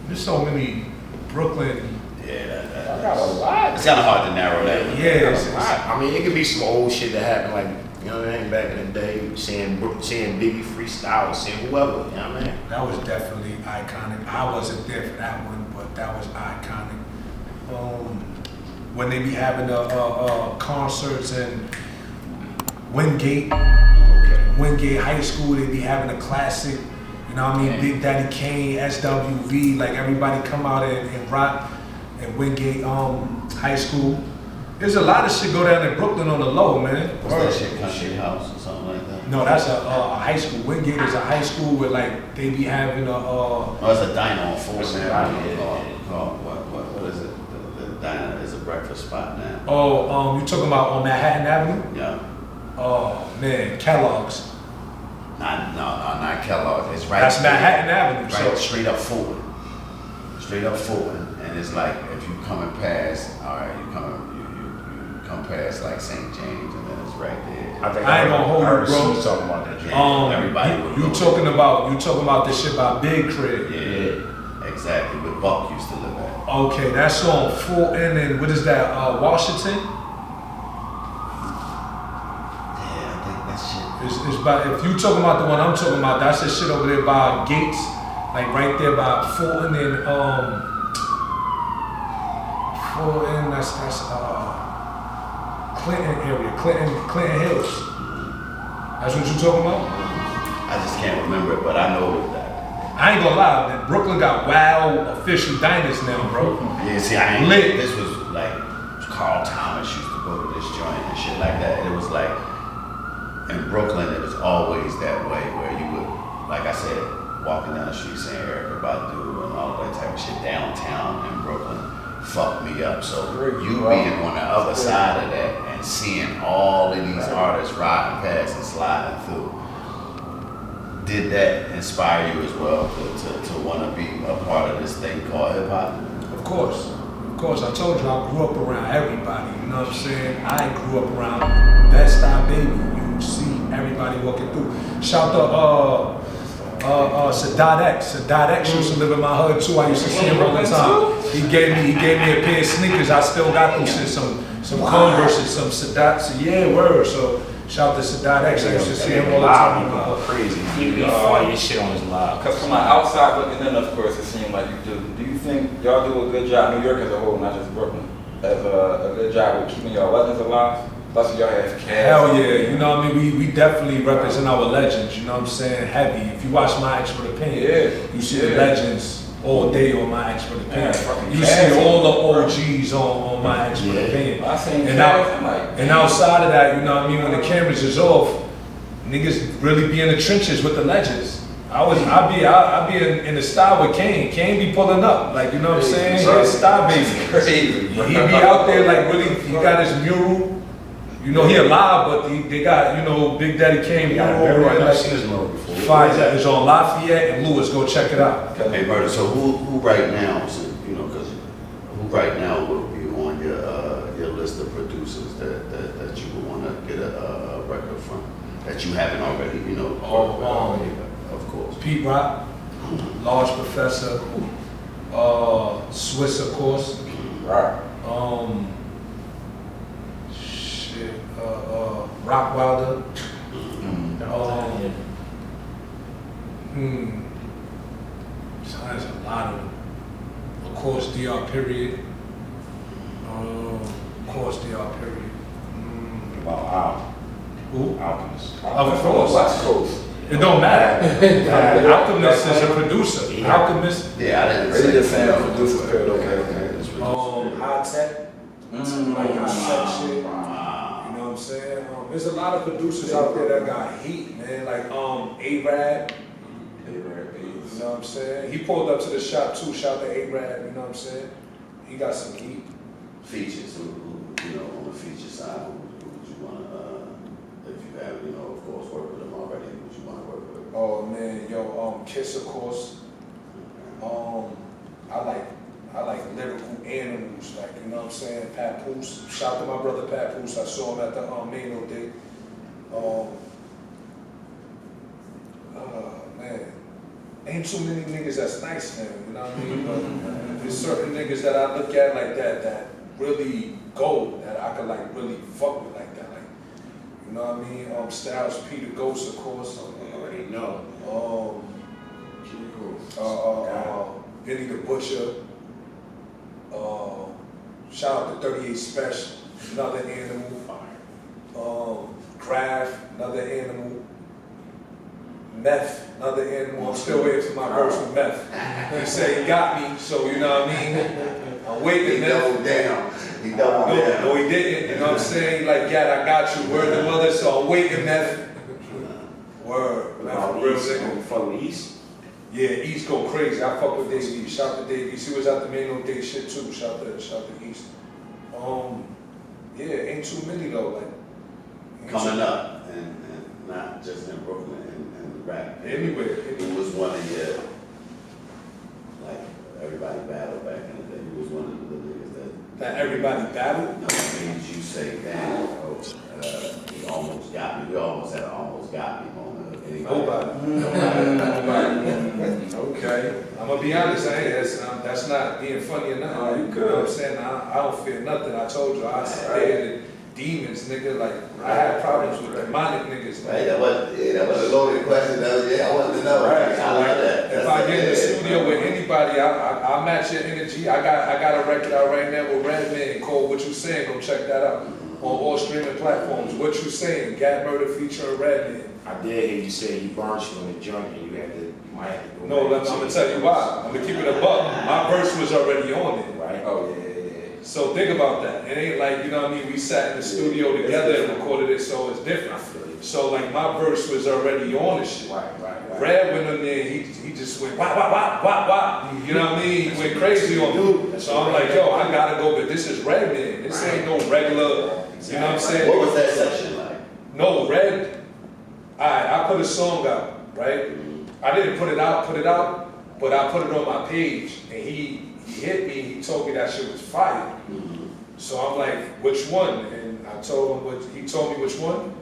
There's so many Brooklyn. Yeah, I got a lot. it's kind of hard to narrow that. Yeah, I mean, it could be some old shit that happened, like, you know what I mean, back in the day, seeing Biggie freestyle, seeing whoever, you know what I mean? that was definitely iconic. I wasn't there for that one, but that was iconic. When they be having concerts in Wingate High School, they be having a classic. You know what I mean? Big Daddy Kane, SWV, like everybody come out and rock at Wingate High School. There's a lot of shit go down in Brooklyn on the low, man. What's that shit, Country House or something like that? No, that's a high school. Wingate is a high school where like they be having Oh, it's a diner on Fulton Avenue. Yeah. What is it? The diner is a breakfast spot now. Oh, you talking about on Manhattan Avenue? Yeah. Oh man, Kellogg's. Not Kellogg. It's right. That's Manhattan Avenue. Right, So straight up Fulton. Straight up Fulton, and it's like if you coming past, all right, you come past like St. James, and then it's right there. I ain't gonna hold you, bro. Talking about that. Everybody would you go talking about this shit by Big Crib. Yeah, exactly. Where Buck used to live at. Okay, that's on Fulton and what is that? Washington. Yeah, I think that shit. It's by, if you talking about the one I'm talking about, that's the shit over there by Gates, like right there by Fulton and Fulton. That's Clinton area, Clinton Hills. That's what you talking about? I just can't remember it, but I know that. I ain't gonna lie, man. Brooklyn got wild official diners now, bro. Yeah, see, I ain't. Lit. This was like Carl Thomas used to go to this joint and shit like that. It was like in Brooklyn, it was always that way where you would, like I said, walking down the street saying Erykah Badu and all that type of shit downtown in Brooklyn fucked me up. So you being on the other side of that and seeing all of these artists riding past and sliding through, did that inspire you as well to want to be a part of this thing called hip hop? Of course. course, I told you I grew up around everybody, you know what I'm saying? I grew up around Bed-Stuy Baby. You see everybody walking through. Shout to Sadat X. Sadat X used to live in my hood too. I used to see him all the time. He gave me a pair of sneakers. I still got them shit, some Converse and some Sadat. So yeah, word. So shout to Sadat X. I used to see him all the time. Crazy. He be funny as shit on his live. Because from the outside looking in, of course, it seemed like you do. Do you think y'all do a good job, New York as a whole, not just Brooklyn, as a good job with keeping y'all legends alive? Plus y'all have cast. Hell yeah, you know what I mean? We definitely represent our legends, you know what I'm saying? Heavy. If you watch My Expert Opinion, you see the legends all day on My Expert Opinion. You see all the OGs on My Expert Opinion. And outside of that, you know what I mean, when the cameras is off, niggas really be in the trenches with the legends. I'd be in the style with Kane. Kane be pulling up, like, you know what I'm saying? His style baby. Crazy. He be out there like really, he got his mural. You know, he alive, but they got, you know, Big Daddy Kane mural. I've seen his mural before. Fine, it's on Lafayette and Lewis. Go check it out. Hey, Murder, so who right now, so, you know, because who right now will be on your list of producers that you would want to get a record from, that you haven't already, you know, of course. Pete Rock, Large Professor, Swiss, of course. Right. Rockwilder. There's a lot of them. Of course, DR Period. About Who? Alchemist. Of course. West Coast. It don't matter. Alchemist is a producer. Alchemist. Yeah, I didn't Really say just saying producers, okay. High Tech. Like high tech shit. You know what I'm saying? There's a lot of producers out there that got heat, man. Like A-Rab. You know what I'm saying? He pulled up to the shop too. Shout to A-Rab, you know what I'm saying? He got some heat. Features, who, you know, on the feature side, who would you want to, if you have, you know, of course, work with them already, who would you want to work with? Oh man, yo, Kiss, of course. I like lyrical animals, like, you know what I'm saying? Papoose. Shout to my brother Papoose. I saw him at the Mano Day. Man, ain't too many niggas that's nice, man. You know what I mean? But there's certain niggas that I look at like that really go, that I could like really fuck with like that. Like, you know what I mean? Styles P the Ghost, of course. I already know. Vinny the Butcher. Shout out to 38 Special, another animal. Craft, another animal. Meth, another animal. I'm still waiting for my verse with Meth. He said he got me, so you know what I mean? I'm waiting. He doubled down. He doubled down. No, he didn't. You know what I'm saying? Like, yeah, I got you. Word to mother, so I'm waiting, Meth. Word. Man, for real, nigga. From the East. Yeah, East go crazy. I fuck with Dave East. Shout to Dave East. He was at the Mano Day shit too. Shout to East. Yeah, ain't too many though. Like Coming up, and not just in Brooklyn and rap. Anywhere. Who was one of your, like, everybody battled back in the day? Who was one of the niggas that everybody battled? No, made you say, damn, he almost got me. We almost had an almost got me moment. Nobody. Okay. I'm gonna be honest, that's not being funny or nothing. You know what I'm saying? I don't fear nothing. I told you, I scared demons, nigga. Like, I had problems with demonic niggas. Right, that was a loaded question. I wanted to know. Right. I like that. If I get in the studio with anybody, I'll match your energy. I got a record out right now with Redman called What You Saying. Go check that out on all streaming platforms. What You Saying, Gat Murder featuring Redman. I did hear you say he burned you in the joint and you might have to go. No, I'm gonna tell you why. I'm gonna keep it a buck. My verse was already on it. Right. Oh, yeah. So think about that. It ain't like, you know what I mean, we sat in the studio together and recorded it, so it's different. So like my verse was already on the shit. Right. Red went in there, he just went wah, wah, wah, wah, wah. You know what I mean? He went crazy on me. So I'm like, yo, I gotta go, but this is Redman. This ain't no regular, you know what I'm saying? What was that section like? No, Red. I put a song out, right? I didn't put it out, but I put it on my page, and he he hit me, he told me that shit was fire. So I'm like, which one? And I told him what, he told me which one.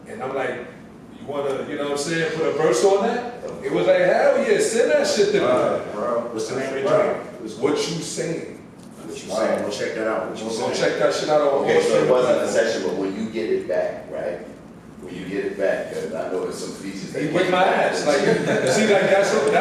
And I'm like, you wanna, you know what I'm saying, put a verse on that? It was like, hell yeah, send that shit to me. Bro, what's the name of the joint? What you saying? What you saying? Go check that out. What you Go saying? check that shit out on Okay, so it wasn't a session, but when you get it back, right? When you get it back, because I know there's some features that He whipped my ass. Like, see, like that's what be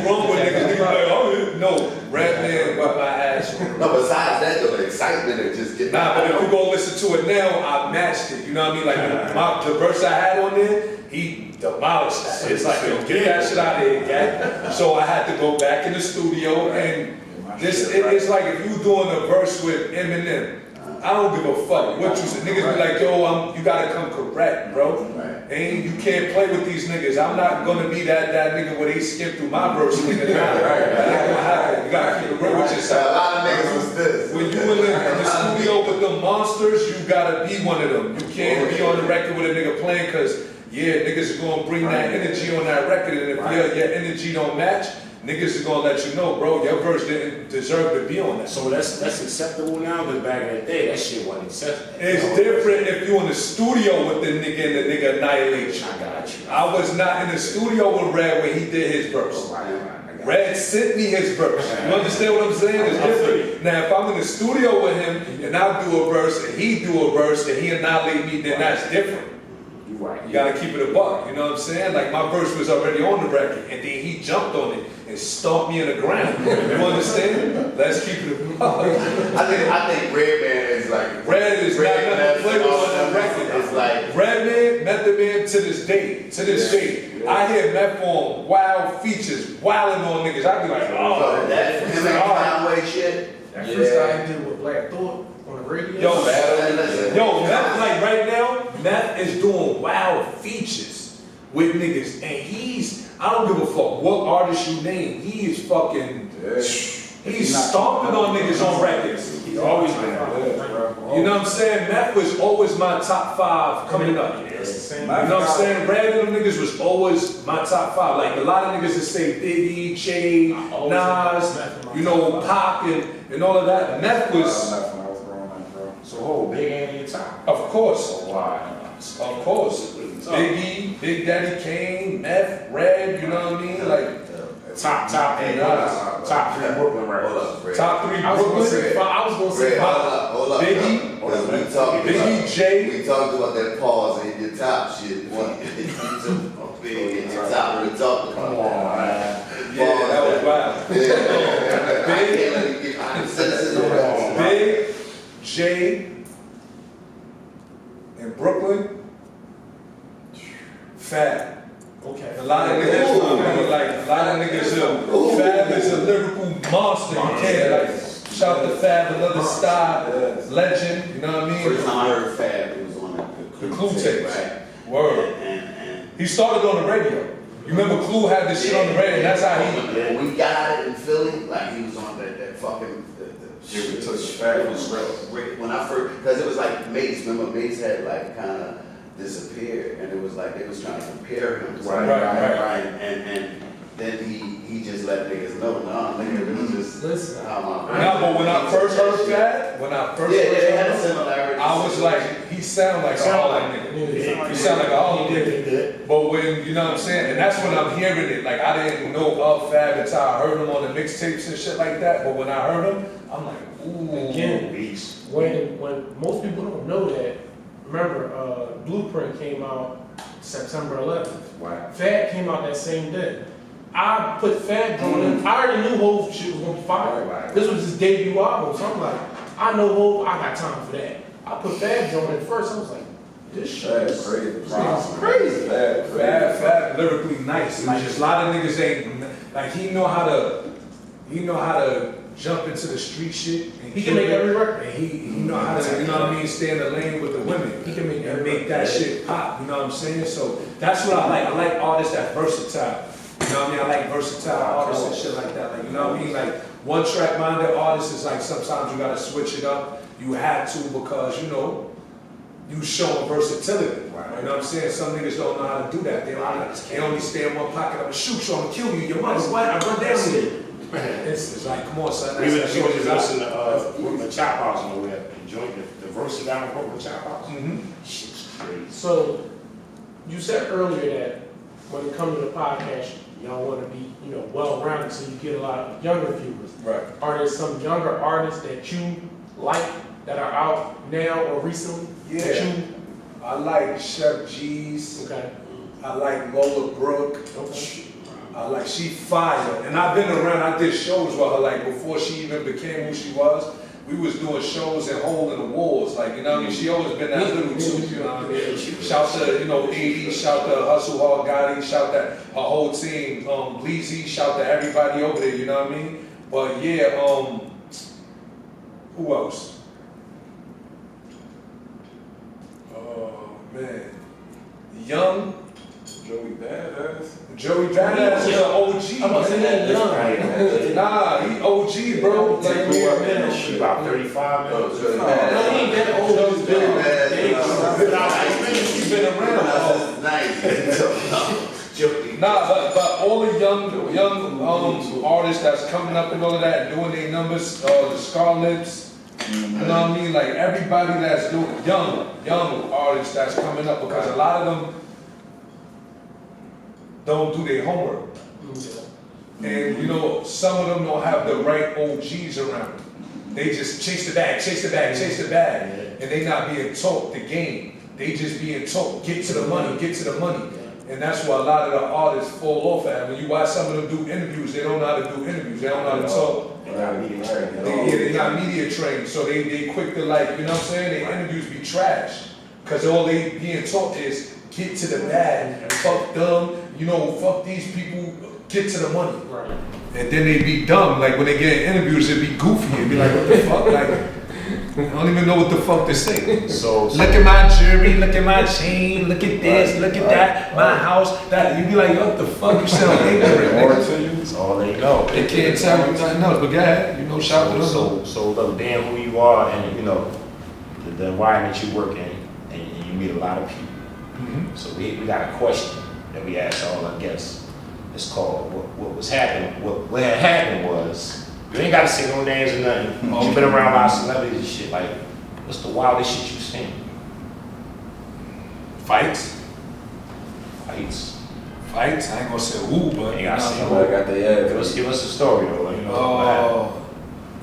wrong with niggas. Niggas like, oh yeah. No, Redman whipped my ass. No, besides that, though, the excitement of just getting. Nah, but if you go listen to it now, I matched it. You know what I mean? Like the verse I had on there, he demolished that. It's like, yo, get that shit out of here, gang. So I had to go back in the studio and it's like if you doing a verse with Eminem. I don't give a fuck what you say. Niggas be like, yo, you gotta come correct, bro. And you can't play with these niggas. I'm not gonna be that nigga where they skip through my verse, nigga. That ain't gonna happen. You gotta keep it real with yourself. A lot of niggas was this. When you in the studio with the monsters, you gotta be one of them. You can't be on the record with a nigga playing, cause yeah, niggas are gonna bring that energy on that record, and if your energy don't match, niggas are gonna let you know, bro, your verse didn't deserve to be on that. So that's acceptable now, because back in the day, that shit wasn't acceptable. It's different if you in the studio with the nigga and the nigga annihilate you. I got you. I was not in the studio with Red when he did his verse. Red sent me his verse. You understand what I'm saying? It's different. Now, if I'm in the studio with him and I do a verse and he do a verse and he annihilate me, then that's different. You gotta keep it a buck, you know what I'm saying? Like my verse was already on the record and then he jumped on it and stomped me in the ground. You understand? Let's keep it a buck. I think Redman is like. Red is not nothing to play with on that record. It's like. Redman, Method Man to this day. To this day. I hear Meth on wild features, wilding on niggas. I be like, oh. That him and Conway shit. That freestyle he did with Black Thought on the radio. Yo, Meth, like right now, Meth is doing wild features with niggas. And I don't give a fuck what artist you name. He is fucking, he's stomping on niggas on records. He's always been You know what I'm saying? Meth was always my top 5 coming up. You know what I'm saying? Random niggas was always my top 5. Like a lot of niggas that say Biggie, Jay, Nas, you know, Pac and all of that. Meth was. So hold Big Andy your top. Of course. Why? Of course. Biggie, Big Daddy Kane, Meth, Red, you know what I mean? Like top 3 Brooklyn rappers. Top 3 I was Brooklyn. gonna say Hold up. Biggie, Biggie, Jay. We talked about that pause in your top shit. Big in your top. We talked about that. Yeah, that was wild. Big, Jay, in Brooklyn, Fab. Okay. A lot of niggas, Fab is a lyrical monster. You can't like shout to Fab, another star, legend. You know what I mean? First time I heard Fab, it was on the Clue tapes. Right. Word. And he started on the radio. You remember Clue had this shit on the radio, and that's how he. When we got it in Philly, like he was on that fucking. When I first, because it was like Mace. Remember Mace had like kind of disappeared, and it was like they was trying to compare him to somebody, right? And then he just let niggas know, nigga, it was just listen. But when I first heard Fab, they had a similarity. I was like, he sound like a Harlem nigga. He sound like a Harlem nigga. But when, you know what I'm saying, and that's when I'm hearing it. Like I didn't know of Fab until I heard him on the mixtapes and shit like that. But when I heard him, I'm like, ooh. Again, when most people don't know that, remember, Blueprint came out September 11th. Wow. Fab came out that same day. I put Fab on it. I already knew Hov shit was gonna be fire. Right. This was his debut album, so I'm like, I know Hov, I got time for that. I put Fab on it first. I was like, this shit is crazy. Fab lyrically nice. Like just a lot of niggas ain't like he know how to jump into the street shit. And He can make every record. And he know how to, you know what I mean, stay in the lane with the women. He can make and make that shit pop. You know what I'm saying? So that's what I like. I like artists that versatile. You know what I mean? I like versatile artists and shit like that. Like, you know what I mean? Like one track minded artists is like sometimes you gotta switch it up. You have to because you know you showing versatility. You know what I'm saying? Some niggas don't know how to do that. They only stay in one pocket. I'm gonna shoot you. I'm gonna kill you. Your mother's white. I run down with you. It's like, come on, son. We were that's- just listening to Brooklyn Chop House on the web. Enjoying the verse down in Brooklyn Chop House. Shit's crazy. So, you said earlier that when it comes to the podcast, y'all want to be, well-rounded, so you get a lot of younger viewers. Right. Are there some younger artists that you like that are out now or recently? Yeah. That you, I like Chef G's. okay. I like Lola Brooke. Okay. I like, she fire. And I've been around, I did shows with her, like, before she even became who she was. We was doing shows and Hole in the Walls, like, you know what I mean? She always been that little too, you know what I mean? Shout to, 80, shout to Hustle Hard Gotti, shout to her whole team, Bleezy, shout to everybody over there, you know what I mean? But yeah, who else? Oh, man. Young. Joey Badass. Joey Badass is an OG. I'm about to say that young. Nah, he OG, bro. Like, She about 35 minutes. No, he ain't that old. He's been He's been around. Nah, but all the young artists that's coming up and all of that, doing their numbers, the Scarlets, you know what I mean? Like everybody that's doing young artists that's coming up, because a lot of them don't do their homework. And some of them don't have the right OGs around them. They just chase the bag, and they not being taught the game. They just being taught, get to the money. And that's why a lot of the artists fall off at. When you watch some of them do interviews, they don't know how to do interviews. They don't know how to talk. They're not media trained. They're not media trained, so they quick to, like, you know what I'm saying? Their interviews be trash. Because all they being taught is get to the bag, fuck them, fuck these people, get to the money. Right. And then they be dumb, like when they get in interviews, it be goofy, and be like, what the fuck? Like, I don't even know what the fuck to say. So Look at my jewelry, look at my chain, look at this, look at that, my house, that. You be like, what the fuck? You sound ignorant, nigga. that's all they know. They can't tell you nothing else, but go ahead, shout to them. So look, being who you are, and the environment you work in, and you meet a lot of people. So we got a question that we asked all our guests. It's called what was happening. What had happened was, you ain't got to say no names or nothing. You've been around a lot of celebrities and shit. Like, what's the wildest shit you've seen? Fights? I ain't gonna say who, but You gotta say Somebody got their ass. give us a story though. Like, Oh,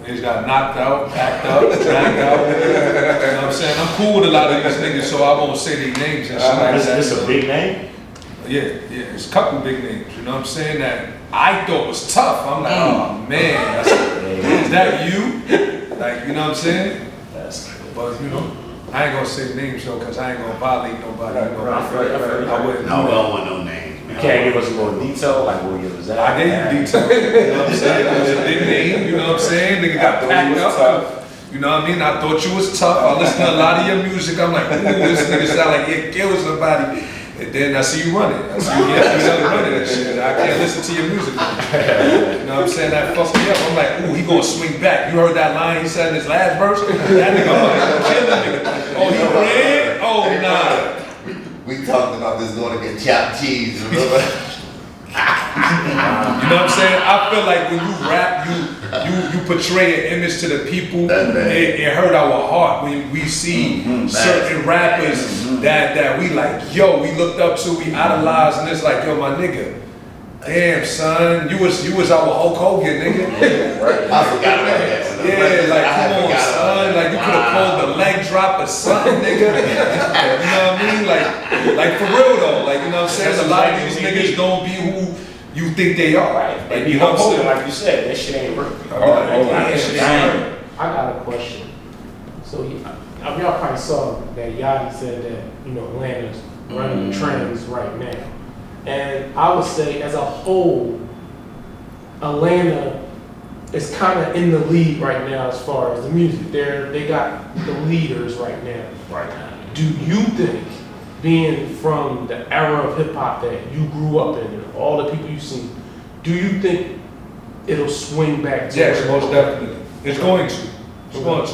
niggas got knocked out, backed up, dragged out. You know what I'm saying? I'm cool with a lot of these niggas, so I won't say their names and shit like that. This a big name? Yeah, it's a couple big names, you know what I'm saying, that I thought was tough. I'm like, oh man, is that you? Like, you know what I'm saying? That's crazy. But, I ain't gonna say names though, because I ain't gonna violate nobody. I wouldn't. No, we don't want no names. You can't give us a little detail, like what give us that. I gave you detail, you know what I'm saying? It was a big name, you know what I'm saying? Nigga got packed up. You know what I mean? I thought you was tough. I listened to a lot of your music. I'm like, ooh, this nigga sound like he'd kill somebody. And then I see you running. I see you running and shit. I can't listen to your music. You know what I'm saying? That fucked me up. I'm like, ooh, he gonna swing back. You heard that line he said in his last verse? That nigga fucking kill that nigga. Oh, he ran? Oh, nah. We talked about this going to get chopped cheese, remember? You know what I'm saying? I feel like when you rap, you portray an image to the people. It hurt our heart when we see certain rappers that we like, yo, we looked up to, we idolized, and it's like, yo, my nigga, damn son, you was our Hulk Hogan, nigga. I forgot about that. Yeah, like come on, son, like you could have pulled the leg drop or something, nigga. You know what I mean? Like for real though, like you know what I'm saying? A lot of these niggas don't be who you think they are. Right. Like, You know, like you said, that shit ain't working. That shit ain't working. I got a question. So y'all probably saw that Yachty said that, Atlanta's running the trends right now. And I would say as a whole, Atlanta is kind of in the lead right now as far as the music. They got the leaders right now. Right. Do you think, being from the era of hip hop that you grew up in and all the people you've seen, do you think it'll swing back to Yes, most definitely. It's going to. It's going to.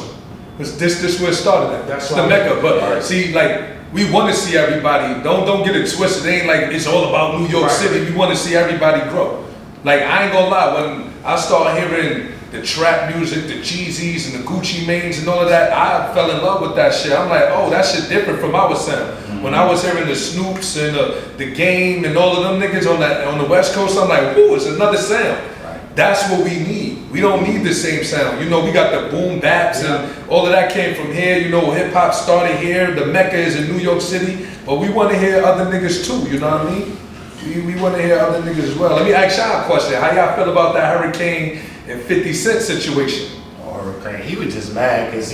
This where it started at. That's the Mecca. But see, like, we want to see everybody. Don't get it twisted. It ain't like it's all about New York City. We want to see everybody grow. Like, I ain't gonna lie, when I started hearing the trap music, the Jeezys and the Gucci Manes and all of that, I fell in love with that shit. I'm like, oh, that shit different from our sound. When I was hearing the Snoops and the Game and all of them niggas on the West Coast, I'm like, woo, it's another sound. That's what we need. We don't need the same sound. You know, we got the boom baps and all of that came from here. You know, hip hop started here. The Mecca is in New York City, but we want to hear other niggas too. You know what I mean? We want to hear other niggas as well. Let me ask y'all a question. How y'all feel about that Hurricane and 50 Cent situation? Hurricane, he was just mad because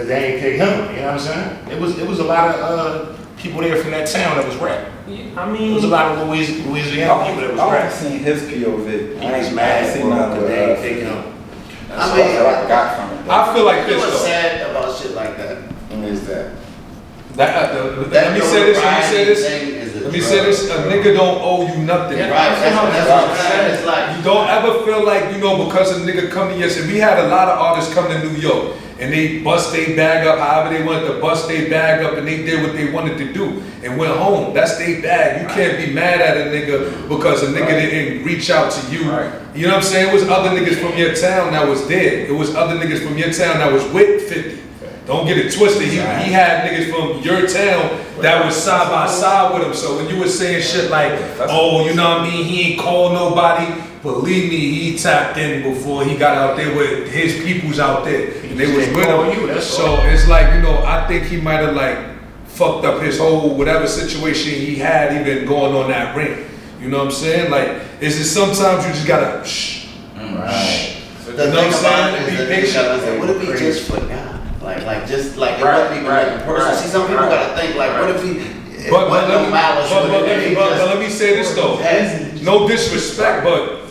they ain't pick him. You know what I'm saying? It was a lot of people there from that town that was rap. I mean, There was a lot of Louisiana people that was I rap. seen his POV. He was mad because they ain't pick him. That's I mean, what I got from it. I feel like You know this what's though. sad about shit like that? Is that Let me say this. Let me say this. A nigga don't owe you nothing. Yeah. Right, that's what I'm saying. It's like You don't ever feel like, you know, because a nigga come to us, and we had a lot of artists come to New York, and they bust their bag up however they wanted to bust their bag up, and they did what they wanted to do, and went home. That's their bag. You can't be mad at a nigga because a nigga didn't reach out to you. You know what I'm saying? It was other niggas from your town that was there. It was other niggas from your town that was with 50. Don't get it twisted. He had niggas from your town that was side by side with him. So when you were saying shit like, oh, you know what I mean, he ain't called nobody, believe me, he tapped in before he got out there with his peoples out there. And they was with him. So it's like, you know, I think he might have like fucked up his whole whatever situation he had even going on that ring. You know what I'm saying? Like, is it sometimes you just gotta shh. Right. the You know thing what I'm about saying? it is Be that patient. what if he just forgot? Like just like it Right, wasn't even like a person. right, See, some people right. gotta think like, what if he? It But wasn't no malice with it, but let me say this though. No disrespect, but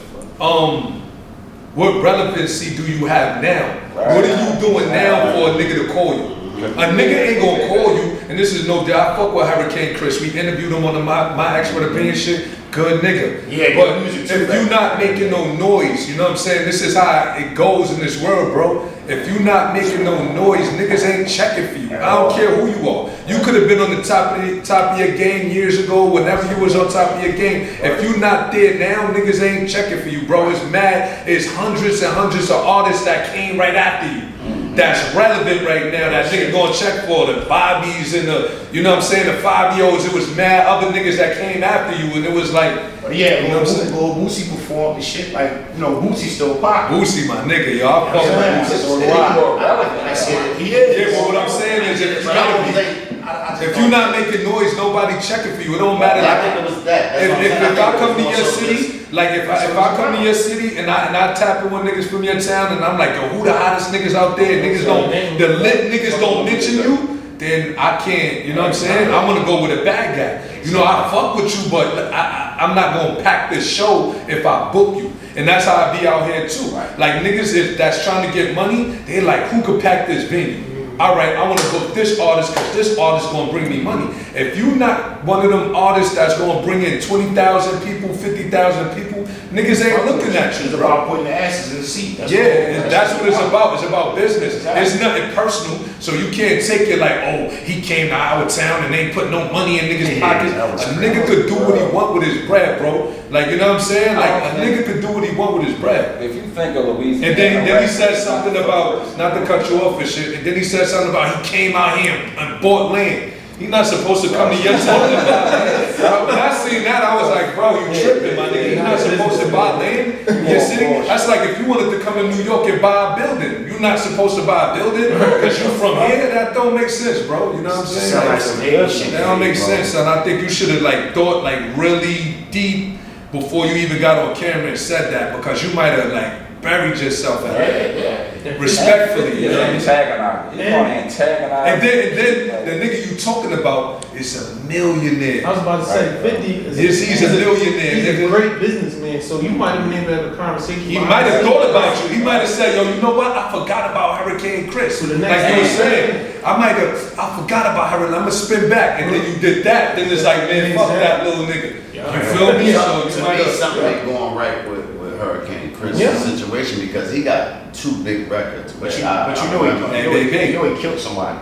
what relevancy do you have now? What are you doing now for a nigga to call you? A nigga ain't gonna call you, and this is no doubt. I fuck with Hurricane Chris. We interviewed him on the my expert opinion shit. Good nigga. Yeah, but good music too, if you not making no noise, you know what I'm saying? This is how it goes in this world, bro. If you not making no noise, niggas ain't checking for you. I don't care who you are. You could have been on the top of your game years ago, whenever you was on top of your game. If you not there now, niggas ain't checking for you, bro. It's mad. It's hundreds and hundreds of artists that came right after you. That's relevant right now. That nigga gonna check for the Bobbies and the, you know what I'm saying, the 5-year-olds. It was mad other niggas that came after you, and it was like, Yeah, you know what I'm saying? Boosie performed and shit, like, you know, Boosie still pop. Boosie, my nigga, y'all. Fuck with Boosie. So do I. He is. Yeah, but what I'm saying is, if you gotta be, if you're not making noise, nobody checking for you. It don't matter. I think it was that. That's what I'm saying. If I come to think it your was also city, like if I come to your city and I tap in with niggas from your town and I'm like, yo, who the hottest niggas out there? Niggas don't, the lit niggas don't mention you, then I can't, you know what I'm saying? I'm gonna go with a bad guy. You know, I fuck with you, but I'm not gonna pack this show if I book you. And that's how I be out here too. Like niggas if that's trying to get money, they like, who could pack this venue? All right, I want to book this artist because this artist gonna bring me money. If you not one of them artists that's gonna bring in 20,000 people, 50,000 people, niggas ain't looking at you. It's about putting the asses in the seat. That's what it's about. It's about business. It's nothing personal, so you can't take it like, oh, he came to our town and ain't put no money in niggas' pockets. A nigga could do what he want with his bread, bro. Like, you know what I'm saying? Like, a nigga could do what he want with his bread. If you think of Louisiana, And then he said something about, not to cut you off and shit, and then he said something about he came out here and bought land. He not supposed to come to your town and buy land. When I seen that, I was like, bro, you tripping, my nigga. You're not supposed to buy land in your city. That's like if you wanted to come to New York and buy a building. You're not supposed to buy a building because you're from here. That don't make sense, bro. You know what I'm saying? That don't make sense. And I think you should have like thought like really deep before you even got on camera and said that, because you might have like buried yourself in it. Respectfully, you know what I mean? And then the nigga you talking about is a millionaire. I was about to say 50 He's a millionaire. He's a nigga. great businessman, so you might have been able to have a conversation. He might have thought about you. He might have said, yo, you know what? I forgot about Hurricane Chris. So the next Like you were day- saying, I forgot about Hurricane. I'm gonna spin back. And then you did that. Then it's like, man, fuck that little nigga. You feel me? So you To might me, have. something ain't going right with Hurricane Chris' situation because he got 2 big records. But you know he killed somebody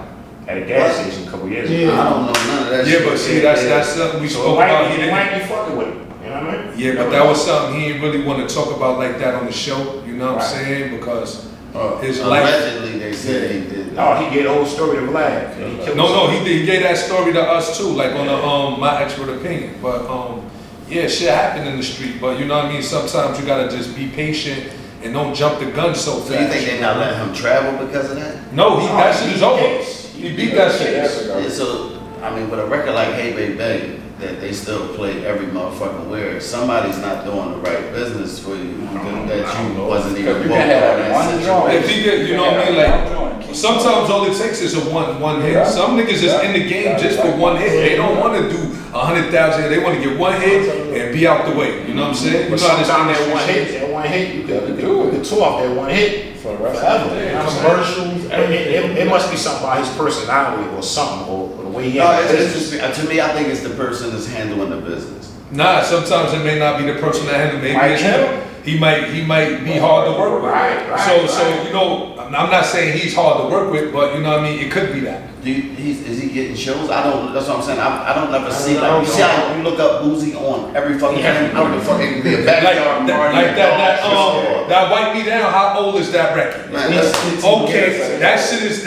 at a gas station a couple years ago. I don't know none of that shit. Yeah, but see, that's something we So spoke about. he might be fucking with him. You know what Yeah, but that was something he didn't really want to talk about like that on the show. You know what I'm saying? Because his life. Allegedly, they said he did. No, he gave the whole story to Vlad. No, he did. He gave that story to us too, like on the My Expert Opinion. But yeah, shit happened in the street. But you know what I mean? Sometimes you gotta just be patient and don't jump the gun so fast. So you think they not letting him travel because of that? No, that shit is over. He beat that shit. Yeah, so I mean, with a record like Hey Baby, that they still play every motherfucking where somebody's not doing the right business for you that you wasn't even woke up in that situation. If he get, you know what I mean, like sometimes all it takes is a one hit. Some niggas is in the game just for one hit. They don't want to do 100,000. They want to get one hit and be out the way. You know what I'm saying? But sometimes that one hit, you could tour off that one hit forever. Commercials, everything. It must be something about his personality or something, or the way he No, handles it's to me, I think it's the person that's handling the business. Nah, sometimes it may not be the person that handle. Maybe it's him. He might be hard to work with. So you know, I'm not saying he's hard to work with, but you know what I mean. It could be that. Is he getting shows? I don't. That's what I'm saying. I don't never see like you see how you look up Boozy on every fucking thing. I don't give a fuck. It could be a backyard party. Like that Wipe Me Down. How old is that record? Man, Okay, that shit is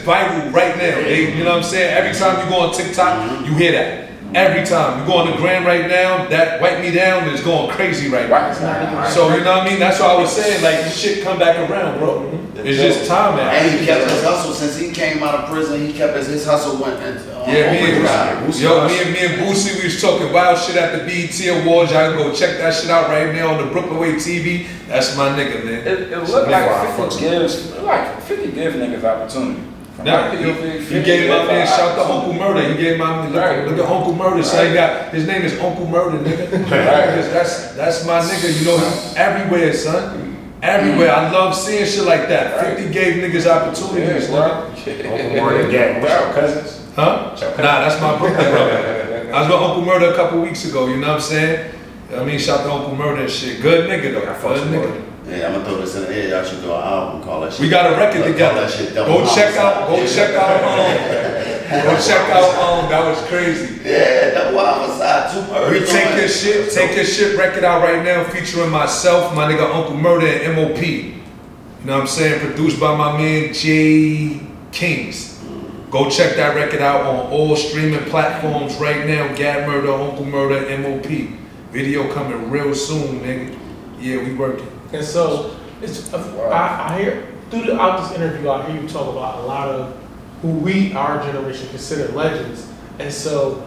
viral right now. You know what I'm saying? Every time you go on TikTok, you hear that. Every time you go on the gram right now, that Wipe Me Down is going crazy right now. So you know what I mean? That's what I was saying. Like this shit come back around, bro. It's just time, man. And he kept his hustle since he came out of prison. He kept his hustle went. Yeah, me and Boosie, we was talking wild shit at the BET Awards. Y'all can go check that shit out right now on the Brooklyn Way TV. That's my nigga, man. It looked like 50 gives niggas opportunity. Now, you gave my man shout to Uncle Murder. You gave my man look at Uncle Murder. So he got his name is Uncle Murder, nigga. That's my nigga. You know, he's everywhere, son. Everywhere. I love seeing shit like that. 50 gave niggas opportunities, nigga. Uncle Murder gave your cousins? Huh? Nah, that's my Brooklyn brother. I was with Uncle Murder a couple weeks ago. You know what I'm saying? I mean, shout to Uncle Murder and shit. Good nigga though. Good nigga. Yeah, I'm gonna throw this in the air. Y'all should do an album. Call that shit. We got a record together. Go check out. That was crazy. Yeah, Double Homicide. 2 murders. We take your shit record out right now, featuring myself, my nigga Uncle Murder, and MOP. You know what I'm saying? Produced by my man J Kings. Go check that record out on all streaming platforms right now. Gad Murder, Uncle Murder, MOP. Video coming real soon, nigga. Yeah, we working. And so, I hear, throughout this interview, I hear you talk about a lot of who our generation, consider legends. And so,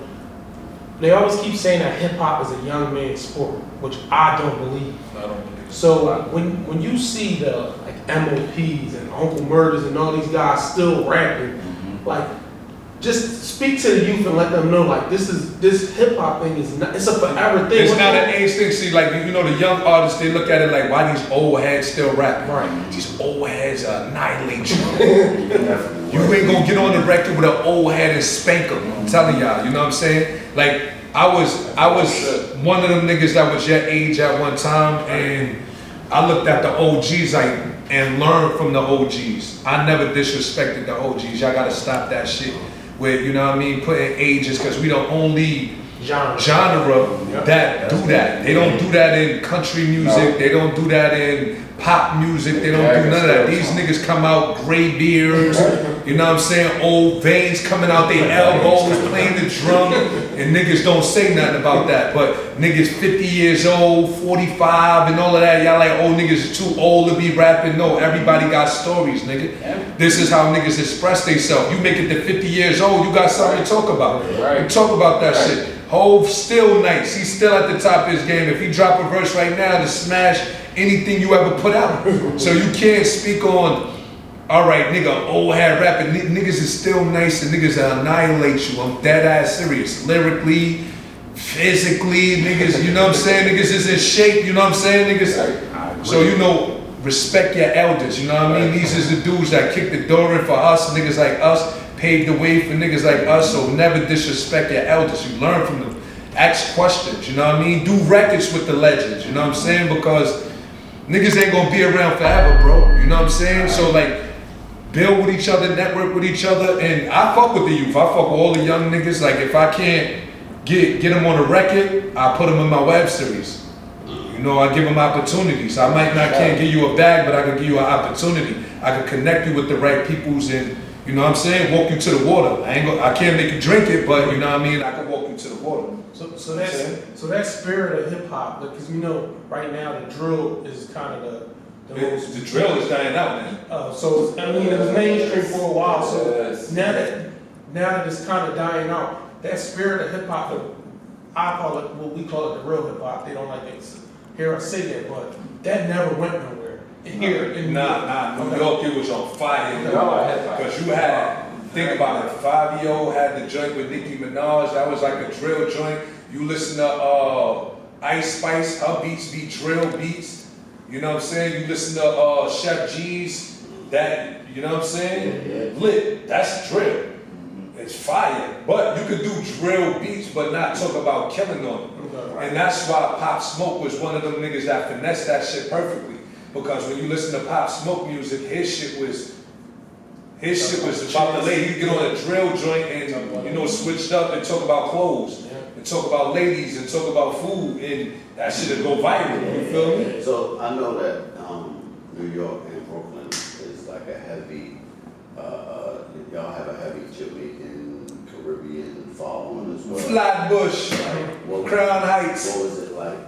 they always keep saying that hip hop is a young man's sport, which I don't believe. I don't believe. So, when you see the like MOPs and Uncle Murders and all these guys still rapping, like, just speak to the youth and let them know, like, this hip hop thing is not, it's a forever thing. It's not an age thing. See, like, you know, the young artists, they look at it like, why these old heads still rapping? Right. These old heads annihilate you. You ain't gonna get on the record with an old head and spank them. I'm telling y'all, you know what I'm saying? Like, I was one of them niggas that was your age at one time, and I looked at the OGs and learned from the OGs. I never disrespected the OGs. Y'all gotta stop that shit. Where, you know what I mean, putting ages, because we the only genre that do that. They don't do that in country music. They don't do that in pop music. They don't do none of that. These niggas come out gray beards, you know what I'm saying, old veins coming out their elbows, playing the drum, and niggas don't say nothing about that. But niggas 50 years old, 45, and all of that, y'all like, oh, niggas is too old to be rapping. No, everybody got stories, nigga. This is how niggas express themselves. You make it to 50 years old, you got something to talk about. You talk about that shit. Hov still nice. He's still at the top of his game. If he drop a verse right now to smash anything you ever put out. So you can't speak on, all right, nigga, old head rapping. Niggas is still nice and niggas annihilate you. I'm dead ass serious. Lyrically, physically, niggas, you know what I'm saying? Niggas is in shape, you know what I'm saying? Niggas. So, you know, respect your elders, you know what I mean? These is the dudes that kick the door in for us, niggas like us. Paved the way for niggas like us, so never disrespect your elders. You learn from them. Ask questions, you know what I mean? Do records with the legends, you know what I'm saying? Because niggas ain't gonna be around forever, bro. You know what I'm saying? So like, build with each other, network with each other, and I fuck with the youth. I fuck with all the young niggas. Like if I can't get them on the record, I put them in my web series. You know, I give them opportunities. I might not can't give you a bag, but I can give you an opportunity. I can connect you with the right peoples and, you know what I'm saying, walk you to the water. I can't make you drink it, but you know what I mean, I can walk you to the water. So that spirit of hip hop, because you know, right now the drill is kind of the most. The drill is dying out, man. So I mean, it was mainstream for a while. So now that it's kind of dying out, that spirit of hip hop, I call it what we call it the real hip hop. They don't like to hear us say that, but that never went nowhere. Here in New York, it was on fire. Because you had, think about it, 5-year-old had the joint with Nicki Minaj. That was like a drill joint. You listen to Ice Spice, her beats be drill beats. You know what I'm saying? You listen to Chef G's, that, you know what I'm saying? Lit, that's drill. It's fire. But you could do drill beats, but not talk about killing on them. And that's why Pop Smoke was one of them niggas that finessed that shit perfectly. Because when you listen to Pop Smoke music, his shit was about the lady. He'd get on a drill joint and, you know, switched up and talk about clothes. And talk about ladies and talk about food. And that shit would go viral. You feel me? So I know that New York and Brooklyn is like a heavy, y'all have a heavy Jamaican, Caribbean following as well. Flatbush, Crown Heights. What was it like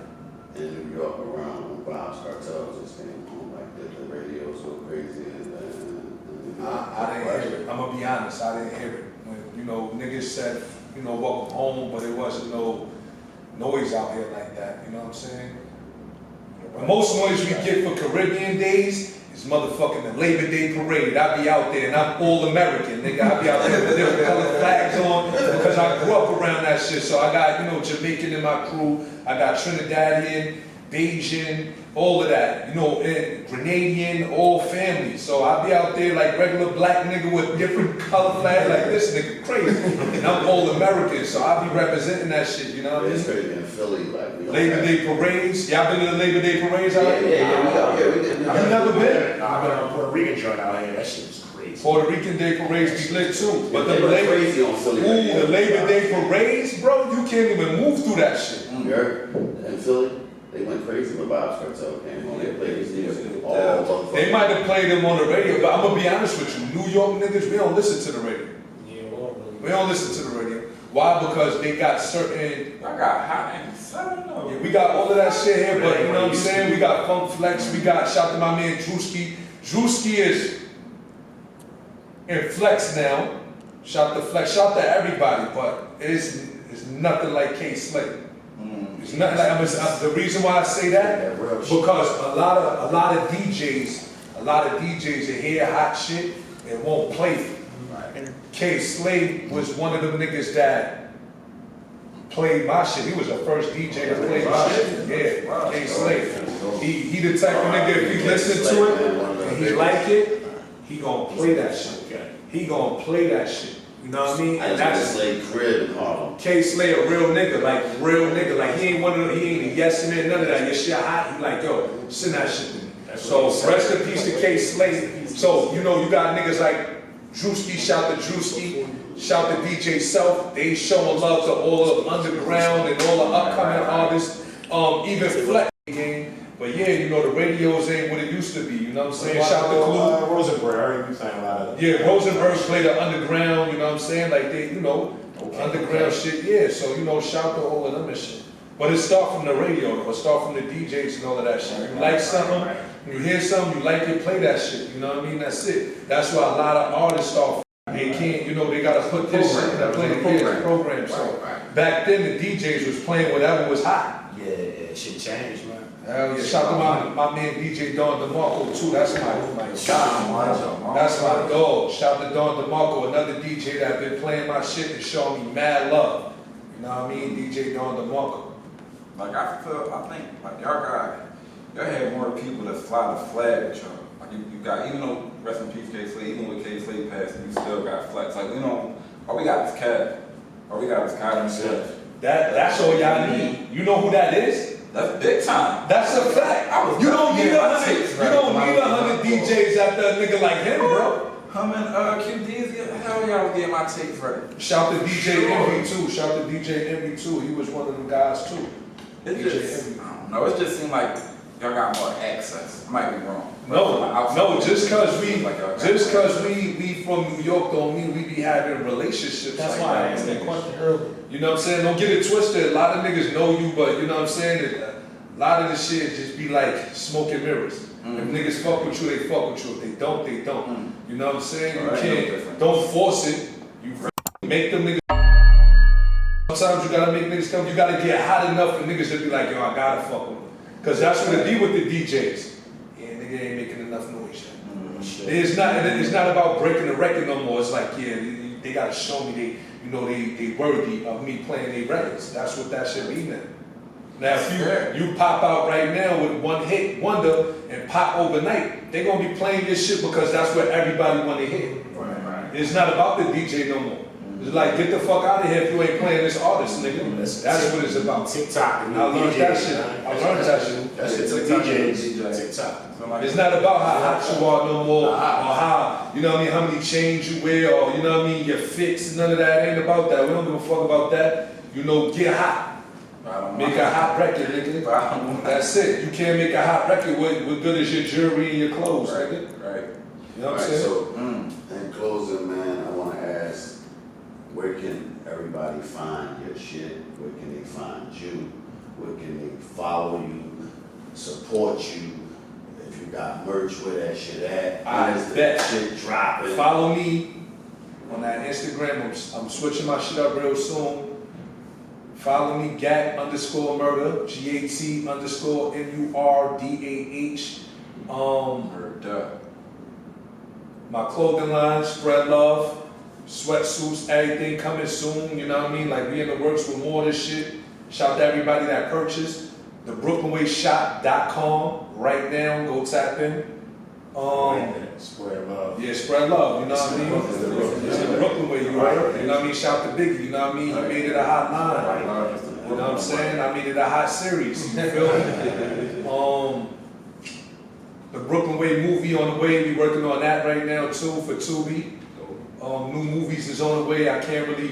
in New York around when Bob's Cartels just came home? Like the radios were crazy and I didn't hear it. I'm gonna be honest, I didn't hear it. When, you know, niggas said, you know, welcome home, but there wasn't no noise out here like that. You know what I'm saying? The most noise we get for Caribbean days is motherfucking the Labor Day parade. I be out there and I'm all American, nigga. I be out there with different colored flags on because I grew up around that shit. So I got, you know, Jamaican in my crew. I got Trinidadian, Bayesian, all of that, you know, and Grenadian, all family. So I be out there like regular black nigga with different color flags, like this nigga crazy. And I'm all American, so I be representing that shit, you know what I mean? It's crazy in Philly, like Labor Day parades. Y'all been to the Labor Day parades out here? Yeah, we did. Have you never been? I've been on Puerto Rican joint out here. That shit was crazy. Puerto Rican Day parades be lit too. But They the went crazy on Philly. the Labor Day parades, bro, you can't even move through that shit. You heard? In Philly, they went crazy when Bob's Cartel came on. They played his music all over. They might have played them on the radio, but I'm gonna be honest with you, New York niggas, we don't listen to the radio. We don't listen to the radio. Why? Because they got certain. I got hot and sun. Yeah, we got all of that shit here, but you know what I'm saying? We got Funk Flex, we got, shout to my man Drewski. Drewski is in Flex now. Shout to Flex, shout to everybody, but it's nothing like K Slate. It's nothing like, the reason why I say that, because a lot of DJs that hear hot shit and won't play it. K Slade was one of them niggas that played my shit. He was the first DJ to play my shit. Yeah, K Slade. He the type of nigga, if he listen to it and he like it, he gonna play that shit. He gonna play that shit. You know what I mean? I just Slade crib in Harlem. K Slade a real nigga, like he ain't one of them, he ain't a yes man, none of that. Your shit hot, he like, yo, send that shit to me. So rest in peace to K Slade. So, you know, you got niggas like Drewski, shout to Drewski, shout to DJ Self. They showing love to all the underground and all the upcoming artists, even Flex game. But yeah, you know, the radios ain't what it used to be, you know what I'm saying? Shout to Clue. Rosenberg, I heard you saying a lot of that. Yeah, Rosenberg played the underground, you know what I'm saying? Like they, you know, underground shit, yeah. So, you know, shout to all of them and shit. But it start from the radio, though. It start from the DJs and all of that shit. You like something, you hear something, you like it, play that shit, you know what I mean? That's it. That's why a lot of artists start, they can't, you know, they gotta put this shit in the program. So back then, the DJs was playing whatever was hot. Yeah, shit changed, man. Hell yeah, shout to my man DJ Don DeMarco too. That's my God. That's my dog. Shout to Don DeMarco, another DJ that been playing my shit and showing me mad love. You know what I mean? DJ Don DeMarco. Like I think like y'all had more people that fly the flag with y'all. Like you got, even though rest in peace K Slade, even with K Slade passing, you still got Flex. Like, you know, all we got is Cat. All we got is Cat himself. That's all y'all need. You know who that is? That's big time. That's a fact. You don't need 100 DJs after a nigga like him, bro. QDs, hell y'all was getting my tapes ready. Shout to DJ Envy too. Shout to DJ Envy too. He was one of them guys too. It just, I don't know, it just seemed like y'all got more access. I might be wrong. No, just cause we from New York don't mean we be having relationships. That's like why I that. asked that question earlier. You know what I'm saying? Don't get it twisted. A lot of niggas know you, but you know what I'm saying? A lot of the shit just be like smoke and mirrors. If niggas fuck with you, they fuck with you. If they don't, they don't. You know what I'm saying? You can't, don't force it. You make them niggas. Sometimes you gotta make niggas come, you gotta get hot enough for niggas to be like, yo, I gotta fuck with them. Cause that's what it be with the DJs. Yeah, nigga ain't making enough noise yet. It's not about breaking the record no more. It's like, yeah, they gotta show me they worthy of me playing their records. That's what that should be now. Now if you pop out right now with one hit wonder and pop overnight, they gonna be playing your shit because that's what everybody wanna hear. Right. It's not about the DJ no more. It's like, get the fuck out of here if you ain't playing this artist, nigga. That's what it's about. TikTok. I learned that shit. I learned that shit. That shit's a TikTok. It's not about how hot you are no more, or how, you know what I mean, how many chains you wear, or you know what I mean, your fits, none of that. Ain't about that. We don't give a fuck about that. You know, get hot. Make a hot record, nigga. That's it. You can't make a hot record with good as your jewelry and your clothes, nigga. Right. You know what I'm saying? So, in closing, man, I want to ask, where can everybody find your shit? Where can they find you? Where can they follow you, support you? If you got merch, where that shit at? I When is the bet. shit dropping? Follow me on that Instagram. I'm switching my shit up real soon. Follow me, gat_murder, GAT_MURDAH. My clothing line, Spread Love, sweatsuits, everything coming soon. You know what I mean? Like we in the works with more of this shit. Shout out to everybody that purchased. The BrooklynWayShop.com right now. Go tap in. Spread love. Yeah, spread love, you know what I mean? It's the Brooklyn way, you heard? You know what I mean? Shout to Biggie, you know what I mean? He made it a hot line. You know what I'm saying? I made it a hot series, you feel me? The Brooklyn Way movie on the way, we working on that right now too for Tubi. New movies is on the way, I can't really,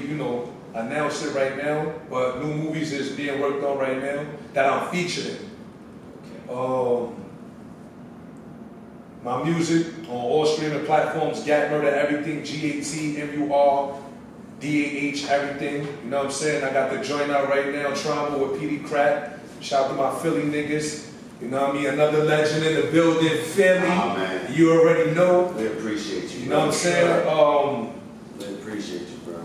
announce it right now, but new movies is being worked on right now that I'm featuring. My music on all streaming platforms, Gat Murder Everything, GATMURDAH everything. You know what I'm saying? I got the joint out right now, Trauma with PD Crack. Shout out to my Philly niggas. You know what I mean? Another legend in the building, Philly. Oh, man. You already know. We appreciate you. You know what I'm saying? We appreciate you, bro.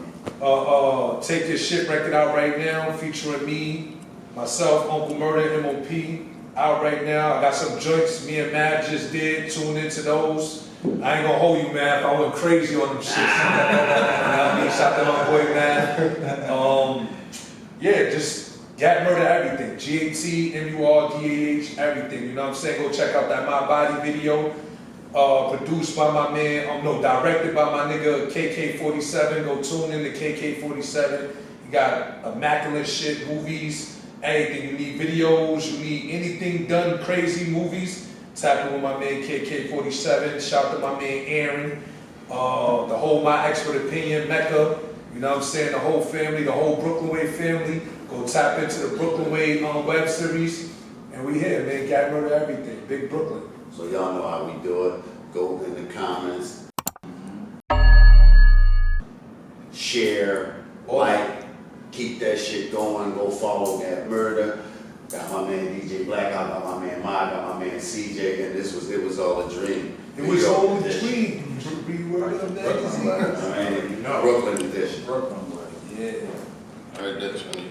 Take This Shit record out right now, featuring me, myself, Uncle Murder, MOP. Out right now. I got some joints me and Mav just did. Tune into those. I ain't gonna hold you, Mav. I went crazy on them shits. You know what I mean? Shout out to my boy, Mav. Yeah, just Gat Murder Everything. GATMURDAH everything. You know what I'm saying? Go check out that My Body video. Produced by my man, directed by my nigga KK47. Go tune in to KK47. You got immaculate shit, movies. Anything, you need videos, you need anything done, crazy movies, tap in with my man KK47, shout out to my man Aaron, the whole My Expert Opinion, Mecca, you know what I'm saying, the whole family, the whole Brooklyn Way family, go tap into the Brooklyn Way web series, and we here, man, Gat Murder Everything, Big Brooklyn. So y'all know how we do it. Go in the comments, share, like, keep that shit going. Go follow Gat Murder. Got my man DJ Black, I got my man Ma, got my man CJ, and it was all a dream. It was all a dream. Brooklyn Brooklyn edition. Brooklyn, yeah. All right, Dutchieman.